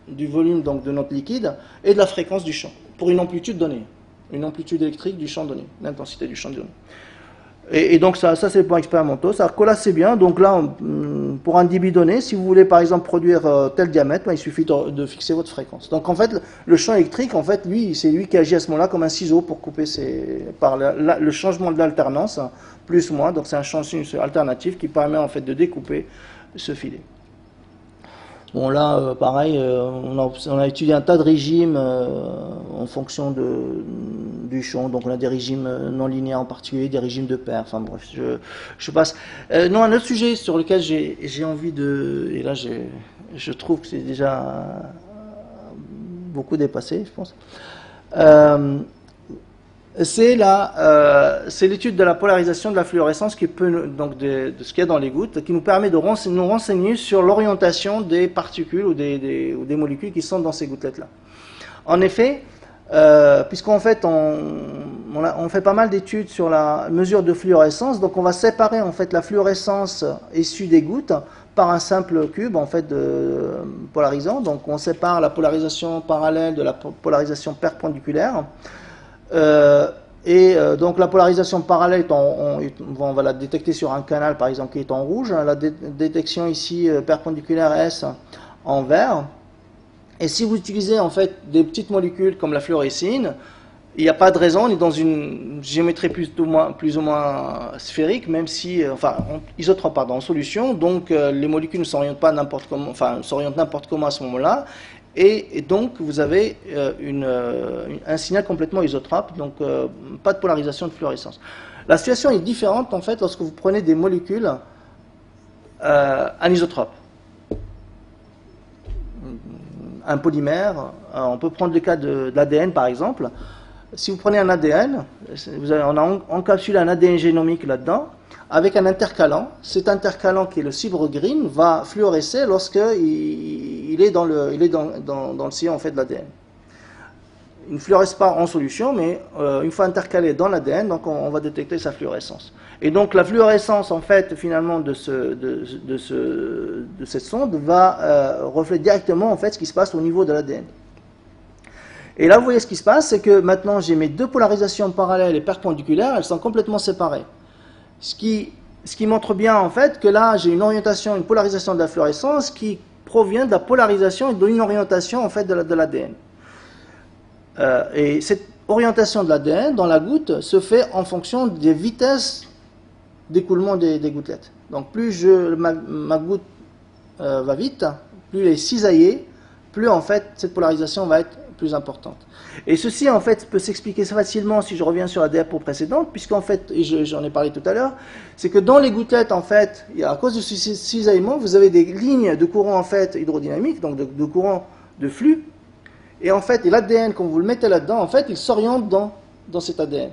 du volume donc, de notre liquide et de la fréquence du champ, pour une amplitude donnée, une amplitude électrique du champ donné, l'intensité du champ donné. Et donc ça c'est les points expérimentaux, ça colle assez bien. Donc là, pour un débit donné, si vous voulez par exemple produire tel diamètre, il suffit de fixer votre fréquence. Donc en fait, le champ électrique, en fait, c'est lui qui agit à ce moment-là comme un ciseau pour couper par le changement de l'alternance, plus ou moins. Donc c'est un champ sinus alternatif qui permet en fait de découper ce filet. Bon là, pareil, on a étudié un tas de régimes en fonction du champ. Donc on a des régimes non linéaires en particulier, des régimes de paire. Enfin bref, je passe. Non, un autre sujet sur lequel j'ai envie de... Et là, je trouve que c'est déjà beaucoup dépassé, je pense. C'est l'étude de la polarisation de la fluorescence donc de ce qu'il y a dans les gouttes, qui nous permet de nous renseigner sur l'orientation des particules ou des molécules qui sont dans ces gouttelettes-là. En effet, puisqu'en fait on fait pas mal d'études sur la mesure de fluorescence, donc on va séparer en fait la fluorescence issue des gouttes par un simple cube en fait polarisant. Donc on sépare la polarisation parallèle de la polarisation perpendiculaire. Donc la polarisation parallèle, on va la détecter sur un canal par exemple qui est en rouge, la détection ici perpendiculaire S en vert. Et si vous utilisez en fait des petites molécules comme la fluorescine, il n'y a pas de raison, on est dans une géométrie plus ou moins sphérique, même si, isotrope pardon, en solution, donc les molécules ne s'orientent pas n'importe comment, s'orientent n'importe comment à ce moment-là. Et donc vous avez un signal complètement isotrope, donc pas de polarisation de fluorescence. La situation est différente en fait lorsque vous prenez des molécules anisotropes. un polymère. On peut prendre le cas de l'ADN par exemple. Si vous prenez un ADN, on a encapsulé un ADN génomique là-dedans, avec un intercalant. Cet intercalant qui est le cibre green va fluorescer lorsqu'il est dans le sillon en fait, de l'ADN. Il ne fluoresce pas en solution, mais une fois intercalé dans l'ADN, donc on va détecter sa fluorescence. Et donc la fluorescence, en fait, finalement, de cette sonde va refléter directement en fait, ce qui se passe au niveau de l'ADN. Et là, vous voyez ce qui se passe, c'est que maintenant j'ai mes deux polarisations parallèles et perpendiculaires, elles sont complètement séparées. Ce qui montre bien, en fait, que là, j'ai une orientation, une polarisation de la fluorescence qui provient de la polarisation et d'une orientation, en fait, de l'ADN. Et cette orientation de l'ADN dans la goutte se fait en fonction des vitesses d'écoulement des gouttelettes. Donc plus ma goutte va vite, plus elle est cisaillée, plus en fait cette polarisation va être plus importante. Et ceci en fait peut s'expliquer facilement si je reviens sur la diapo précédente, puisqu'en fait, et j'en ai parlé tout à l'heure, c'est que dans les gouttelettes en fait, à cause de ce cisaillement, vous avez des lignes de courant en fait hydrodynamique, donc de courant de flux. Et en fait, l'ADN, quand vous le mettez là-dedans, en fait, il s'oriente dans cet ADN.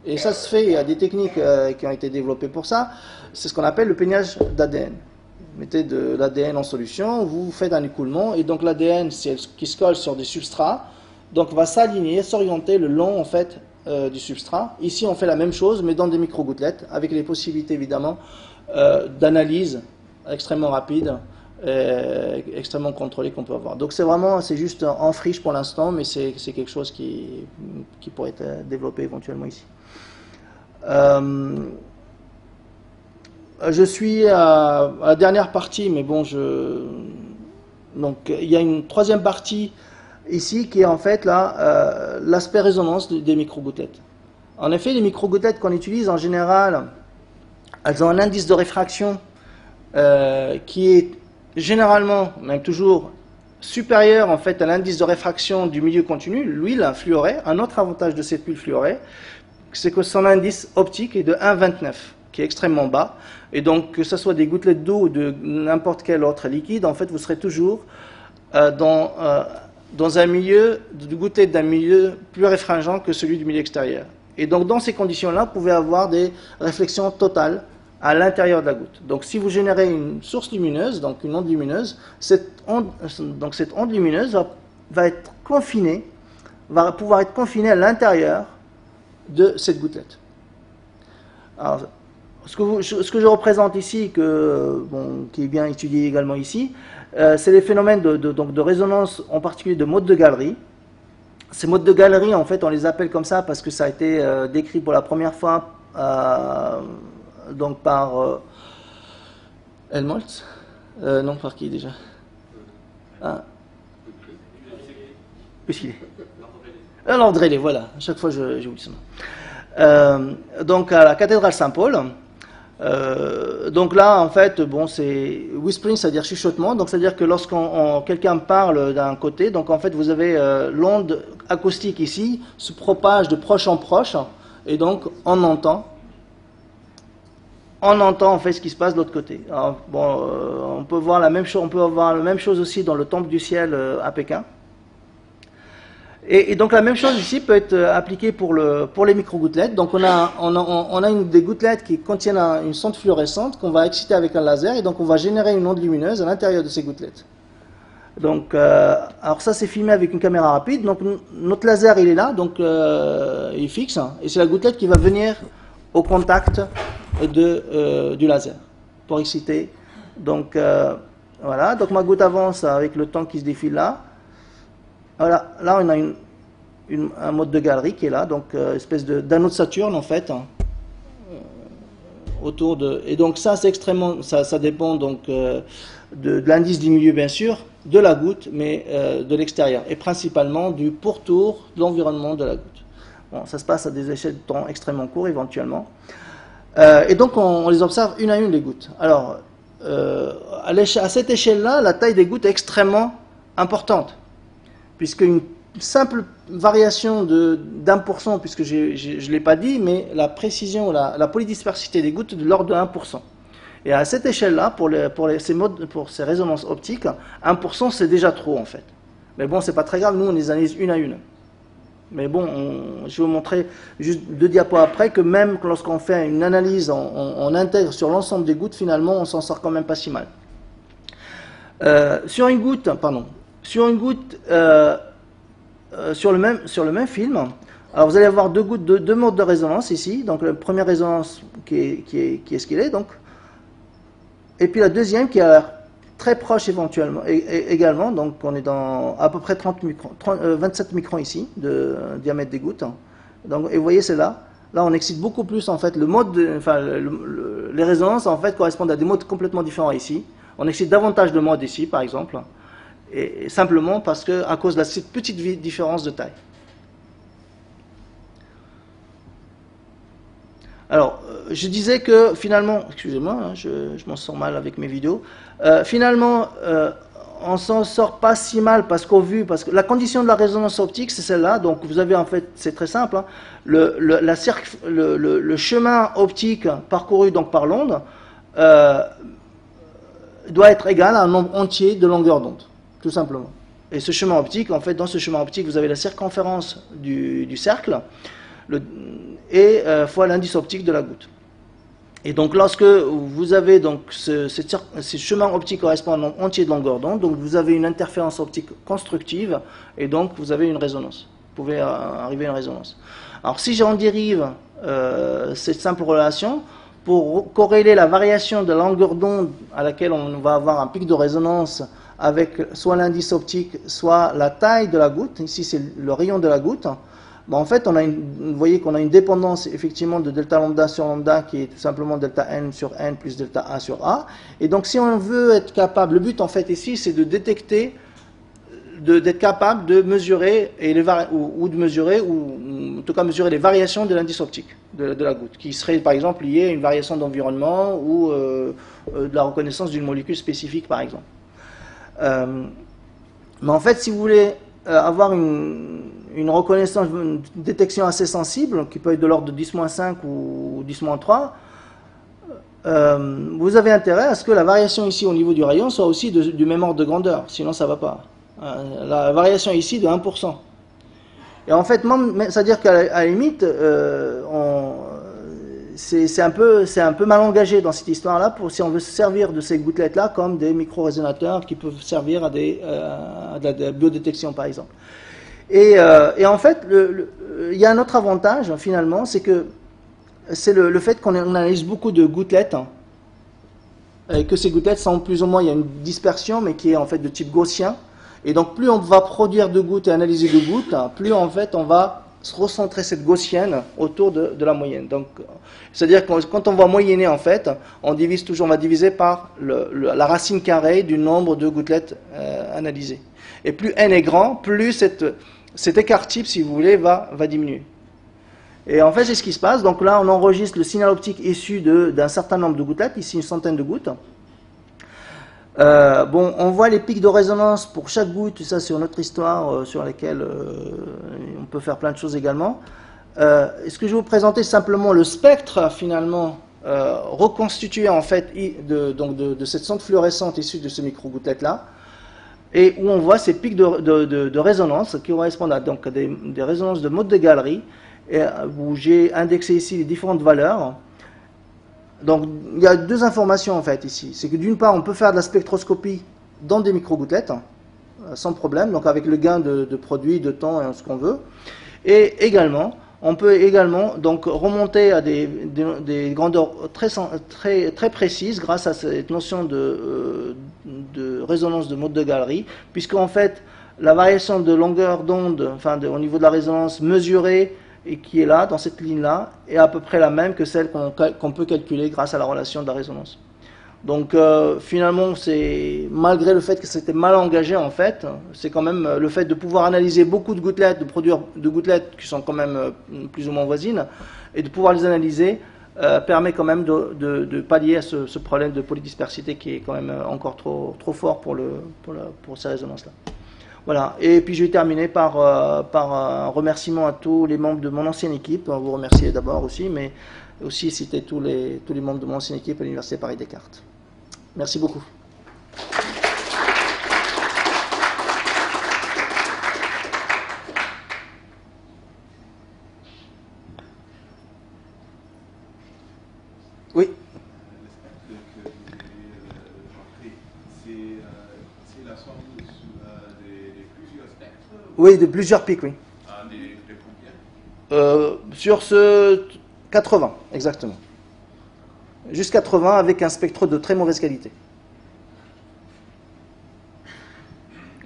Et ça se fait, il y a des techniques qui ont été développées pour ça. C'est ce qu'on appelle le peignage d'ADN. Vous mettez de l'ADN en solution, vous faites un écoulement, et donc l'ADN, qui se colle sur des substrats, donc va s'aligner, s'orienter le long, en fait, du substrat. Ici, on fait la même chose, mais dans des micro-gouttelettes, avec les possibilités, évidemment, d'analyse extrêmement rapide, extrêmement contrôlé qu'on peut avoir. Donc c'est juste en friche pour l'instant, mais c'est quelque chose qui pourrait être développé éventuellement ici. Je suis à la dernière partie, mais bon, donc il y a une troisième partie ici qui est en fait là l'aspect résonance des micro-gouttelettes. En effet, les micro-gouttelettes qu'on utilise en général, elles ont un indice de réfraction qui est généralement, même toujours, supérieur en fait à l'indice de réfraction du milieu continu, l'huile fluorée. Un autre avantage de cette huile fluorée, c'est que son indice optique est de 1,29, qui est extrêmement bas. Et donc, que ce soit des gouttelettes d'eau ou de n'importe quel autre liquide, en fait, vous serez toujours dans un milieu, de gouttelettes d'un milieu plus réfringent que celui du milieu extérieur. Et donc, dans ces conditions-là, vous pouvez avoir des réflexions totales à l'intérieur de la goutte. Donc si vous générez une source lumineuse, donc une onde lumineuse, cette onde lumineuse va être confinée, va pouvoir être confinée à l'intérieur de cette gouttelette. Alors, ce que je représente ici, qui est bien étudié également ici, c'est les phénomènes de résonance, en particulier de modes de galerie. Ces modes de galerie, en fait, on les appelle comme ça parce que ça a été décrit pour la première fois donc par Helmholtz, non, par qui déjà? Où est-ce qu'il est? Lord Rayleigh, voilà, à chaque fois j'oublie son nom. Donc à la cathédrale Saint-Paul, donc là en fait, bon, c'est whispering, c'est-à-dire chuchotement, donc c'est-à-dire que lorsqu'on quelqu'un parle d'un côté, donc en fait vous avez l'onde acoustique ici, se propage de proche en proche, et donc on entend en fait ce qui se passe de l'autre côté. Alors, bon, on peut voir la même chose, on peut avoir la même chose aussi dans le temple du ciel à Pékin. Et donc la même chose ici peut être appliquée pour les micro-gouttelettes. Donc on a des gouttelettes qui contiennent une sonde fluorescente qu'on va exciter avec un laser, et donc on va générer une onde lumineuse à l'intérieur de ces gouttelettes. Donc, alors ça c'est filmé avec une caméra rapide. Donc notre laser il est là, donc il est fixe, et c'est la gouttelette qui va venir au contact du laser pour exciter. Donc voilà, donc ma goutte avance avec le temps qui se défile là. Voilà, là on a un mode de galerie qui est là, donc espèce d'anneau de Saturne en fait, autour de. Et donc ça c'est extrêmement, ça dépend donc de l'indice du milieu bien sûr, de la goutte, mais de l'extérieur, et principalement du pourtour de l'environnement de la goutte. Bon, ça se passe à des échelles de temps extrêmement courtes éventuellement. Et donc on les observe une à une les gouttes. Alors à cette échelle-là, la taille des gouttes est extrêmement importante, puisque une simple variation d'1%, puisque je ne l'ai pas dit, mais la précision, la polydispersité des gouttes de l'ordre de 1%. Et à cette échelle-là, pour ces résonances optiques, 1% c'est déjà trop en fait. Mais bon, c'est pas très grave, nous on les analyse une à une. Mais bon, je vais vous montrer juste 2 diapos après que même lorsqu'on fait une analyse, on intègre sur l'ensemble des gouttes, finalement on s'en sort quand même pas si mal. Sur une goutte, sur le même film, alors vous allez avoir 2 gouttes, 2 modes de résonance ici. Donc la première résonance qui est ce qu'il est, donc, et puis la deuxième qui est très proche également, donc on est dans à peu près 27 microns ici de diamètre des gouttes. Donc, et vous voyez c'est là on excite beaucoup plus en fait le mode, les résonances en fait correspondent à des modes complètement différents ici. On excite davantage de modes ici par exemple, et simplement parce que à cause de cette petite différence de taille. Alors, je disais que finalement, excusez-moi, je m'en sors mal avec mes vidéos, finalement, on s'en sort pas si mal parce que la condition de la résonance optique, c'est celle-là, donc vous avez en fait, c'est très simple, hein, le chemin optique parcouru donc par l'onde doit être égal à un nombre entier de longueurs d'onde, tout simplement. Et ce chemin optique, en fait, dans ce chemin optique, vous avez la circonférence du cercle, fois l'indice optique de la goutte. Et donc lorsque vous avez donc ce chemin optique correspond à un nombre entier de longueur d'onde, donc vous avez une interférence optique constructive et donc vous avez une résonance. Vous pouvez arriver à une résonance. Alors si j'en dérive cette simple relation, pour corréler la variation de la longueur d'onde à laquelle on va avoir un pic de résonance avec soit l'indice optique, soit la taille de la goutte, ici c'est le rayon de la goutte, en fait, vous voyez qu'on a une dépendance effectivement de delta lambda sur lambda qui est tout simplement delta n sur n plus delta a sur a. Et donc, si on veut être capable, le but en fait ici, c'est de détecter, d'être capable de mesurer ou en tout cas mesurer les variations de l'indice optique de la goutte, qui serait par exemple liée à une variation d'environnement ou de la reconnaissance d'une molécule spécifique, par exemple. Mais en fait, si vous voulez avoir une reconnaissance, une détection assez sensible, qui peut être de l'ordre de 10-5 ou 10-3, vous avez intérêt à ce que la variation ici au niveau du rayon soit aussi du même ordre de grandeur, sinon ça ne va pas. La variation ici de 1%. Et en fait, c'est-à-dire qu'à la limite, c'est un peu mal engagé dans cette histoire-là, si on veut se servir de ces gouttelettes-là comme des micro-résonateurs qui peuvent servir à de la biodétection, par exemple. Et en fait, il y a un autre avantage, finalement, c'est le fait qu'on analyse beaucoup de gouttelettes, et que ces gouttelettes sont plus ou moins, il y a une dispersion, mais qui est en fait de type gaussien. Et donc, plus on va produire de gouttes et analyser de gouttes, plus en fait, on va recentrer cette gaussienne autour de la moyenne. Donc, c'est-à-dire que quand on va moyenner, en fait, on va diviser par la racine carrée du nombre de gouttelettes analysées. Et plus n est grand, plus cet écart-type, si vous voulez, va diminuer. Et en fait, c'est ce qui se passe. Donc là, on enregistre le signal optique issu d'un certain nombre de gouttelettes, ici une centaine de gouttes. On voit les pics de résonance pour chaque goutte, ça c'est une autre histoire sur laquelle on peut faire plein de choses également. Ce que je vais vous présenter, c'est simplement le spectre, finalement, reconstitué en fait de cette sonde fluorescente issue de ce micro-gouttelette-là, et où on voit ces pics de résonance qui correspondent à donc, des résonances de mode de galerie, et où j'ai indexé ici les différentes valeurs. Donc il y a 2 informations en fait ici. C'est que d'une part, on peut faire de la spectroscopie dans des micro-gouttelettes, sans problème, donc avec le gain de produit, de temps et ce qu'on veut. Et également, on peut également donc remonter à des grandeurs très précises grâce à cette notion de résonance de mode de galerie, puisqu'en fait, la variation de longueur d'onde, au niveau de la résonance mesurée, et qui est là, dans cette ligne-là, est à peu près la même que celle qu'on peut calculer grâce à la relation de la résonance. Donc finalement, malgré le fait que c'était mal engagé en fait, c'est quand même le fait de pouvoir analyser beaucoup de gouttelettes, de produire de gouttelettes qui sont quand même plus ou moins voisines, et de pouvoir les analyser, permet quand même de pallier à ce problème de polydispersité qui est quand même encore trop fort pour ces résonances-là. Voilà, et puis je vais terminer par un remerciement à tous les membres de mon ancienne équipe. Vous remercier d'abord aussi, mais aussi citer tous les membres de mon ancienne équipe à l'Université Paris-Descartes. – Merci beaucoup. Oui, de plusieurs pics, oui. Sur ce 80, exactement. Jusqu'à 80 avec un spectre de très mauvaise qualité.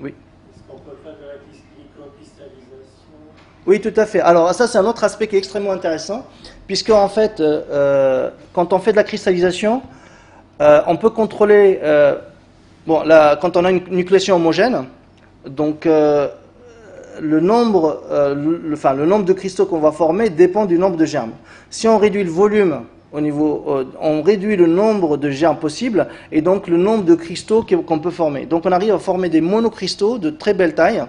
Oui. Est-ce qu'on peut faire de la microcristallisation? Oui, tout à fait. Alors ça, c'est un autre aspect qui est extrêmement intéressant, puisque en fait, quand on fait de la cristallisation, on peut contrôler, quand on a une nucléation homogène, donc le nombre de cristaux qu'on va former dépend du nombre de germes. Si on réduit le volume on réduit le nombre de germes possibles et donc le nombre de cristaux qu'on peut former. Donc on arrive à former des monocristaux de très belle taille,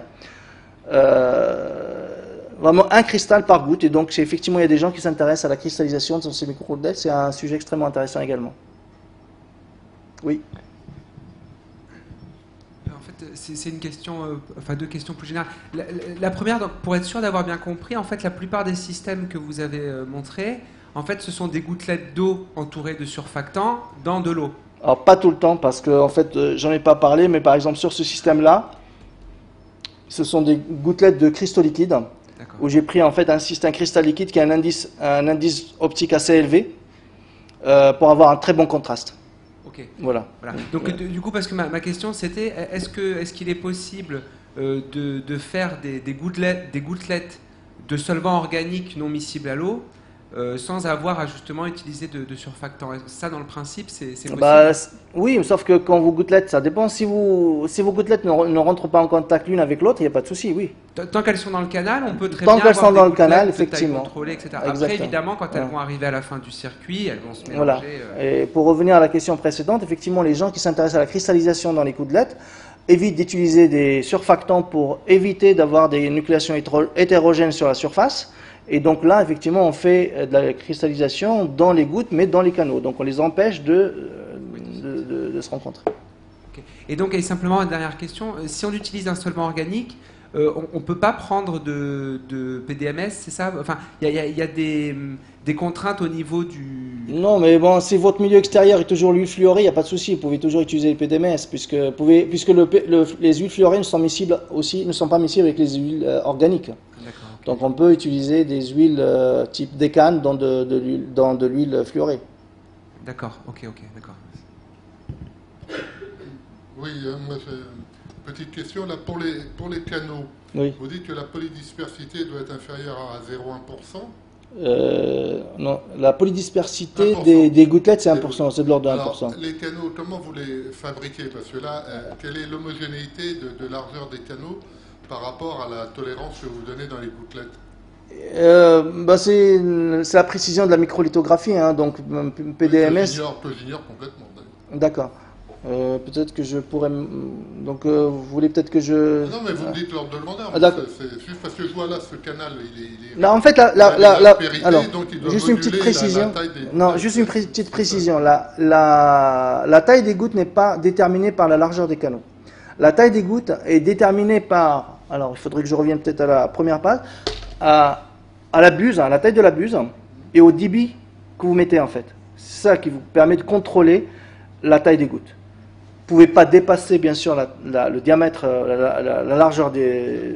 vraiment un cristal par goutte. Et donc effectivement il y a des gens qui s'intéressent à la cristallisation de ces micro-gouttelettes. C'est un sujet extrêmement intéressant également. Oui. C'est une question, deux questions plus générales. La première, donc, pour être sûr d'avoir bien compris, en fait, la plupart des systèmes que vous avez montrés, en fait, ce sont des gouttelettes d'eau entourées de surfactants dans de l'eau. Alors pas tout le temps, parce que en fait, j'en ai pas parlé, mais par exemple sur ce système-là, ce sont des gouttelettes de cristaux liquides, où j'ai pris en fait un cristal liquide qui a un indice optique assez élevé pour avoir un très bon contraste. Ok. Voilà. Donc du coup, parce que ma question c'était, est-ce qu'il est possible de faire des gouttelettes de solvants organiques non miscibles à l'eau sans avoir à justement utiliser de surfactants? Ça, dans le principe, c'est possible? Oui, sauf que quand vous gouttelettes, ça dépend. Si vos gouttelettes ne rentrent pas en contact l'une avec l'autre, il n'y a pas de souci, oui. Tant qu'elles sont dans le canal, on peut très bien avoir sont des dans le canal, de taille effectivement. contrôlée, etc. Exactement. Après, évidemment, quand elles vont arriver à la fin du circuit, elles vont se mélanger. Voilà. Et pour revenir à la question précédente, effectivement, les gens qui s'intéressent à la cristallisation dans les gouttelettes évitent d'utiliser des surfactants pour éviter d'avoir des nucléations hétérogènes sur la surface. Et donc là, effectivement, on fait de la cristallisation dans les gouttes, mais dans les canaux. Donc on les empêche de se rencontrer. Okay. Et donc, simplement, une dernière question. Si on utilise un solvant organique, on ne peut pas prendre de PDMS, c'est ça? Enfin, il y a des contraintes au niveau du... Non, mais bon, si votre milieu extérieur est toujours l'huile fluorée, il n'y a pas de souci. Vous pouvez toujours utiliser le PDMS, puisque les huiles fluorées ne sont pas miscibles avec les huiles organiques. D'accord. Donc on peut utiliser des huiles type décane dans de l'huile fluorée. D'accord, ok, d'accord. Oui, moi j'ai une petite question là pour les canaux. Oui. Vous dites que la polydispersité doit être inférieure à 0,1%. Non, la polydispersité des gouttelettes c'est 1%, c'est de l'ordre de 1%. Alors, les canaux, comment vous les fabriquez? Parce que là, quelle est l'homogénéité de largeur des canaux par rapport à la tolérance que vous donnez dans les gouttelettes? C'est la précision de la microlithographie, hein, donc PDMS. J'ignore complètement. D'accord. Peut-être que je pourrais. Donc, vous voulez peut-être que je. Non, mais vous me dites l'ordre de demandeur. C'est juste parce que je vois là ce canal. Il est là, en fait, alors, juste une petite précision. Juste une petite précision. La taille des gouttes n'est pas déterminée par la largeur des canaux. La taille des gouttes est déterminée par. Alors, il faudrait que je revienne peut-être à la première page. À la buse, à la taille de la buse et au débit que vous mettez en fait. C'est ça qui vous permet de contrôler la taille des gouttes. Vous ne pouvez pas dépasser bien sûr le diamètre, la largeur des...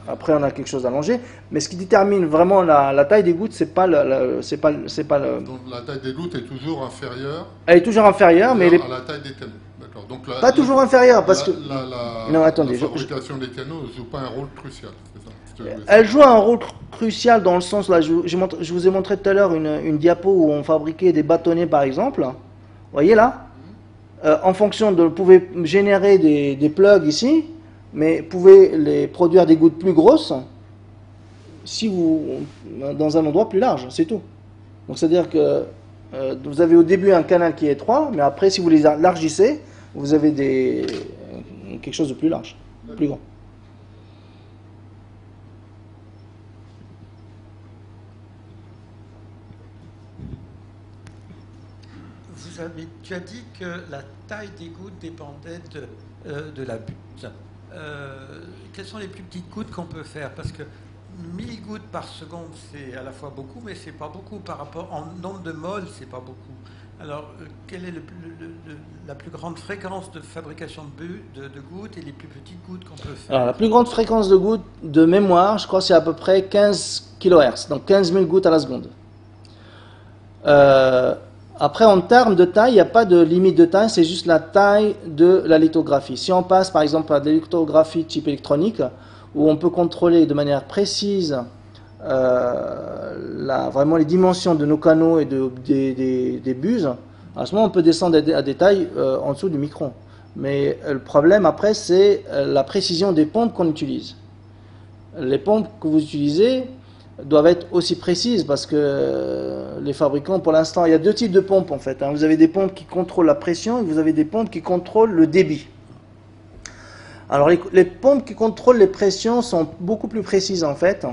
Après on a quelque chose d'allongé, mais ce qui détermine vraiment la taille des gouttes, c'est pas le... Donc la taille des gouttes est toujours inférieure. Elle est toujours inférieure, mais à la taille des canaux. D'accord. Donc pas toujours inférieure parce que... Non, attendez. La fabrication des canaux ne joue pas un rôle crucial. Elle joue un rôle crucial dans le sens, là, je vous ai montré tout à l'heure une diapo où on fabriquait des bâtonnets par exemple. Vous voyez là, en fonction de, vous pouvez générer des plugs ici, mais vous pouvez les produire des gouttes plus grosses dans un endroit plus large, c'est tout. Donc c'est-à-dire que vous avez au début un canal qui est étroit, mais après si vous les élargissez, vous avez quelque chose de plus large, plus grand. Tu as dit que la taille des gouttes dépendait de la butte. Quelles sont les plus petites gouttes qu'on peut faire? Parce que 1000 gouttes par seconde, c'est à la fois beaucoup, mais c'est pas beaucoup par rapport en nombre de moles, c'est pas beaucoup. Alors, quelle est la plus grande fréquence de fabrication de gouttes et les plus petites gouttes qu'on peut faire? Alors, la plus grande fréquence de gouttes de mémoire, je crois, c'est à peu près 15 kHz, donc 15 000 gouttes à la seconde. Après, en termes de taille, il n'y a pas de limite de taille, c'est juste la taille de la lithographie. Si on passe, par exemple, à de la lithographie type électronique, où on peut contrôler de manière précise vraiment les dimensions de nos canaux et des buses, à ce moment on peut descendre à des tailles en dessous du micron. Mais le problème après c'est la précision des pompes qu'on utilise. Les pompes que vous utilisez doivent être aussi précises parce que les fabricants pour l'instant, il y a deux types de pompes en fait. Vous avez des pompes qui contrôlent la pression et vous avez des pompes qui contrôlent le débit. Alors les pompes qui contrôlent les pressions sont beaucoup plus précises en fait.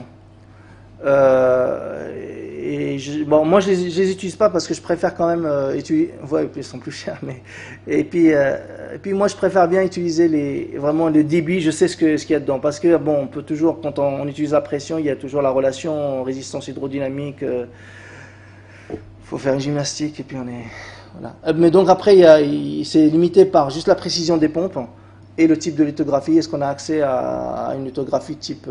Bon, moi je les utilise pas parce que je préfère quand même utiliser. Ouais, ils sont plus chers, mais et puis moi je préfère bien utiliser vraiment le débit. Je sais ce qu'il y a dedans parce que bon, on peut toujours quand on utilise la pression, il y a toujours la relation résistance hydrodynamique. Faut faire une gymnastique et puis on est voilà. Mais donc après c'est limité par juste la précision des pompes. Et le type de lithographie, est-ce qu'on a accès à une lithographie type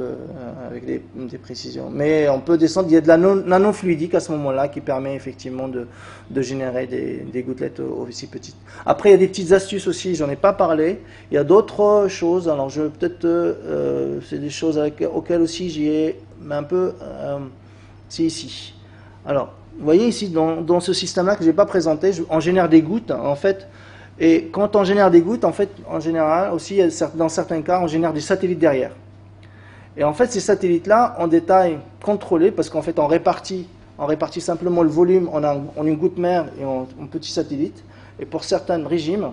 avec des précisions? Mais on peut descendre, il y a de la nanofluidique à ce moment-là qui permet effectivement de générer des gouttelettes aussi petites. Après, il y a des petites astuces aussi, j'en ai pas parlé. Il y a d'autres choses, alors c'est des choses auxquelles aussi j'y ai un peu... c'est ici. Alors, vous voyez ici, dans ce système-là que je n'ai pas présenté, on génère des gouttes, en fait. Et quand on génère des gouttes, en fait, en général, aussi, dans certains cas, on génère des satellites derrière. Et en fait, ces satellites-là ont des tailles contrôlées, parce qu'en fait, on répartit simplement le volume, on a une goutte mère et un petit satellite. Et pour certains régimes,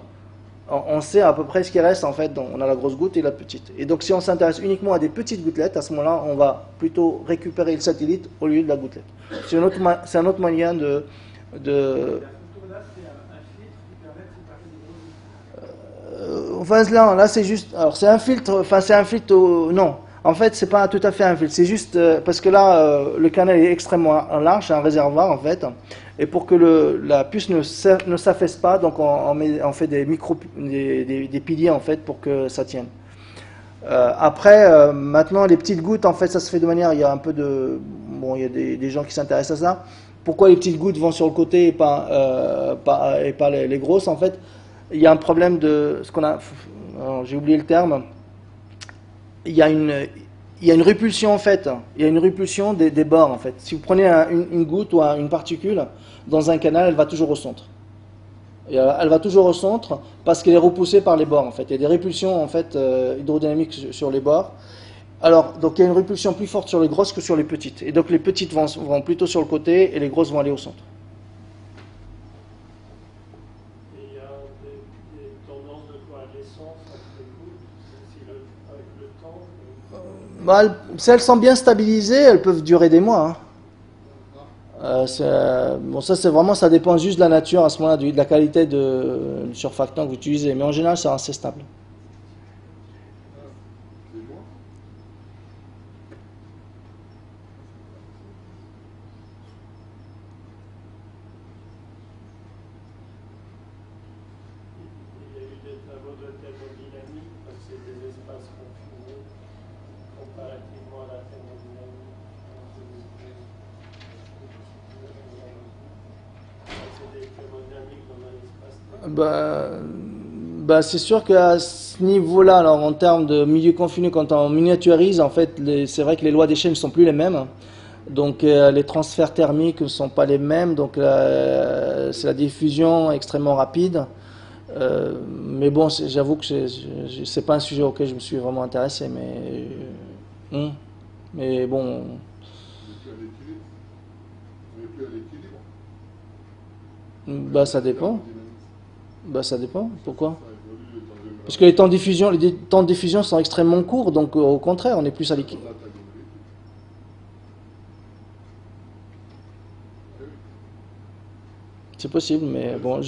on sait à peu près ce qui reste, en fait, on a la grosse goutte et la petite. Et donc, si on s'intéresse uniquement à des petites gouttelettes, à ce moment-là, on va plutôt récupérer le satellite au lieu de la gouttelette. C'est un autre moyen de enfin là c'est juste, alors c'est un filtre, non, en fait c'est pas tout à fait un filtre, c'est juste parce que là le canal est extrêmement large, c'est un réservoir en fait, et pour que la puce ne s'affaisse pas, donc on fait des piliers en fait pour que ça tienne. Après, maintenant les petites gouttes en fait ça se fait de manière, il y a un peu de, bon il y a des gens qui s'intéressent à ça. Pourquoi les petites gouttes vont sur le côté et pas les grosses en fait? Il y a un problème de ce qu'on a, j'ai oublié le terme. Il y a une répulsion en fait. Il y a une répulsion des bords en fait. Si vous prenez une goutte ou une particule dans un canal, elle va toujours au centre. Et elle va toujours au centre parce qu'elle est repoussée par les bords en fait. Il y a des répulsions en fait hydrodynamiques sur les bords. Alors donc il y a une répulsion plus forte sur les grosses que sur les petites. Et donc les petites vont plutôt sur le côté et les grosses vont aller au centre. Si elles sont bien stabilisées, elles peuvent durer des mois. Bon, ça dépend juste de la nature à ce moment-là, de la qualité du surfactant que vous utilisez. Mais en général, c'est assez stable. C'est sûr qu'à ce niveau-là, alors en termes de milieu confiné, quand on miniaturise, en fait, c'est vrai que les lois des chaînes ne sont plus les mêmes. Donc les transferts thermiques ne sont pas les mêmes. Donc c'est la diffusion extrêmement rapide. Mais bon, j'avoue que c'est pas un sujet auquel je me suis vraiment intéressé. Mais bon. Ça dépend. Ça dépend. Pourquoi? Parce que les temps de diffusion sont extrêmement courts, donc au contraire, on est plus à l'équilibre. C'est possible, mais bon,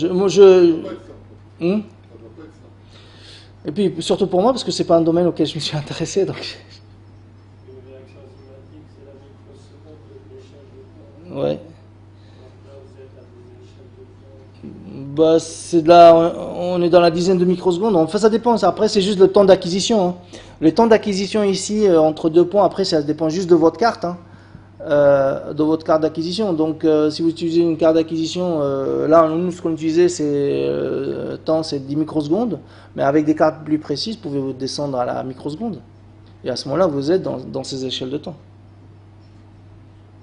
Et puis surtout pour moi, parce que c'est pas un domaine auquel je me suis intéressé, donc. Une réaction enzymatique, c'est la microseconde de l'échelle de temps. Ouais. Donc là, vous êtes à des échelles de temps. Bah, c'est là, on est dans la dizaine de microsecondes. Enfin, ça dépend. Après, c'est juste le temps d'acquisition, hein. Le temps d'acquisition ici, entre deux points, après, ça dépend juste de votre carte, hein, de votre carte d'acquisition. Donc, si vous utilisez une carte d'acquisition, là, nous, ce qu'on utilisait, c'est temps, c'est 10 microsecondes. Mais avec des cartes plus précises, vous pouvez vous descendre à la microseconde. Et à ce moment-là, vous êtes dans ces échelles de temps.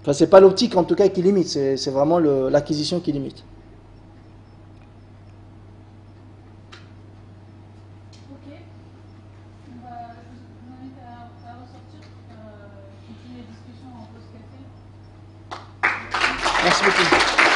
Enfin, c'est pas l'optique, en tout cas, qui limite. C'est vraiment l'acquisition qui limite. Merci beaucoup.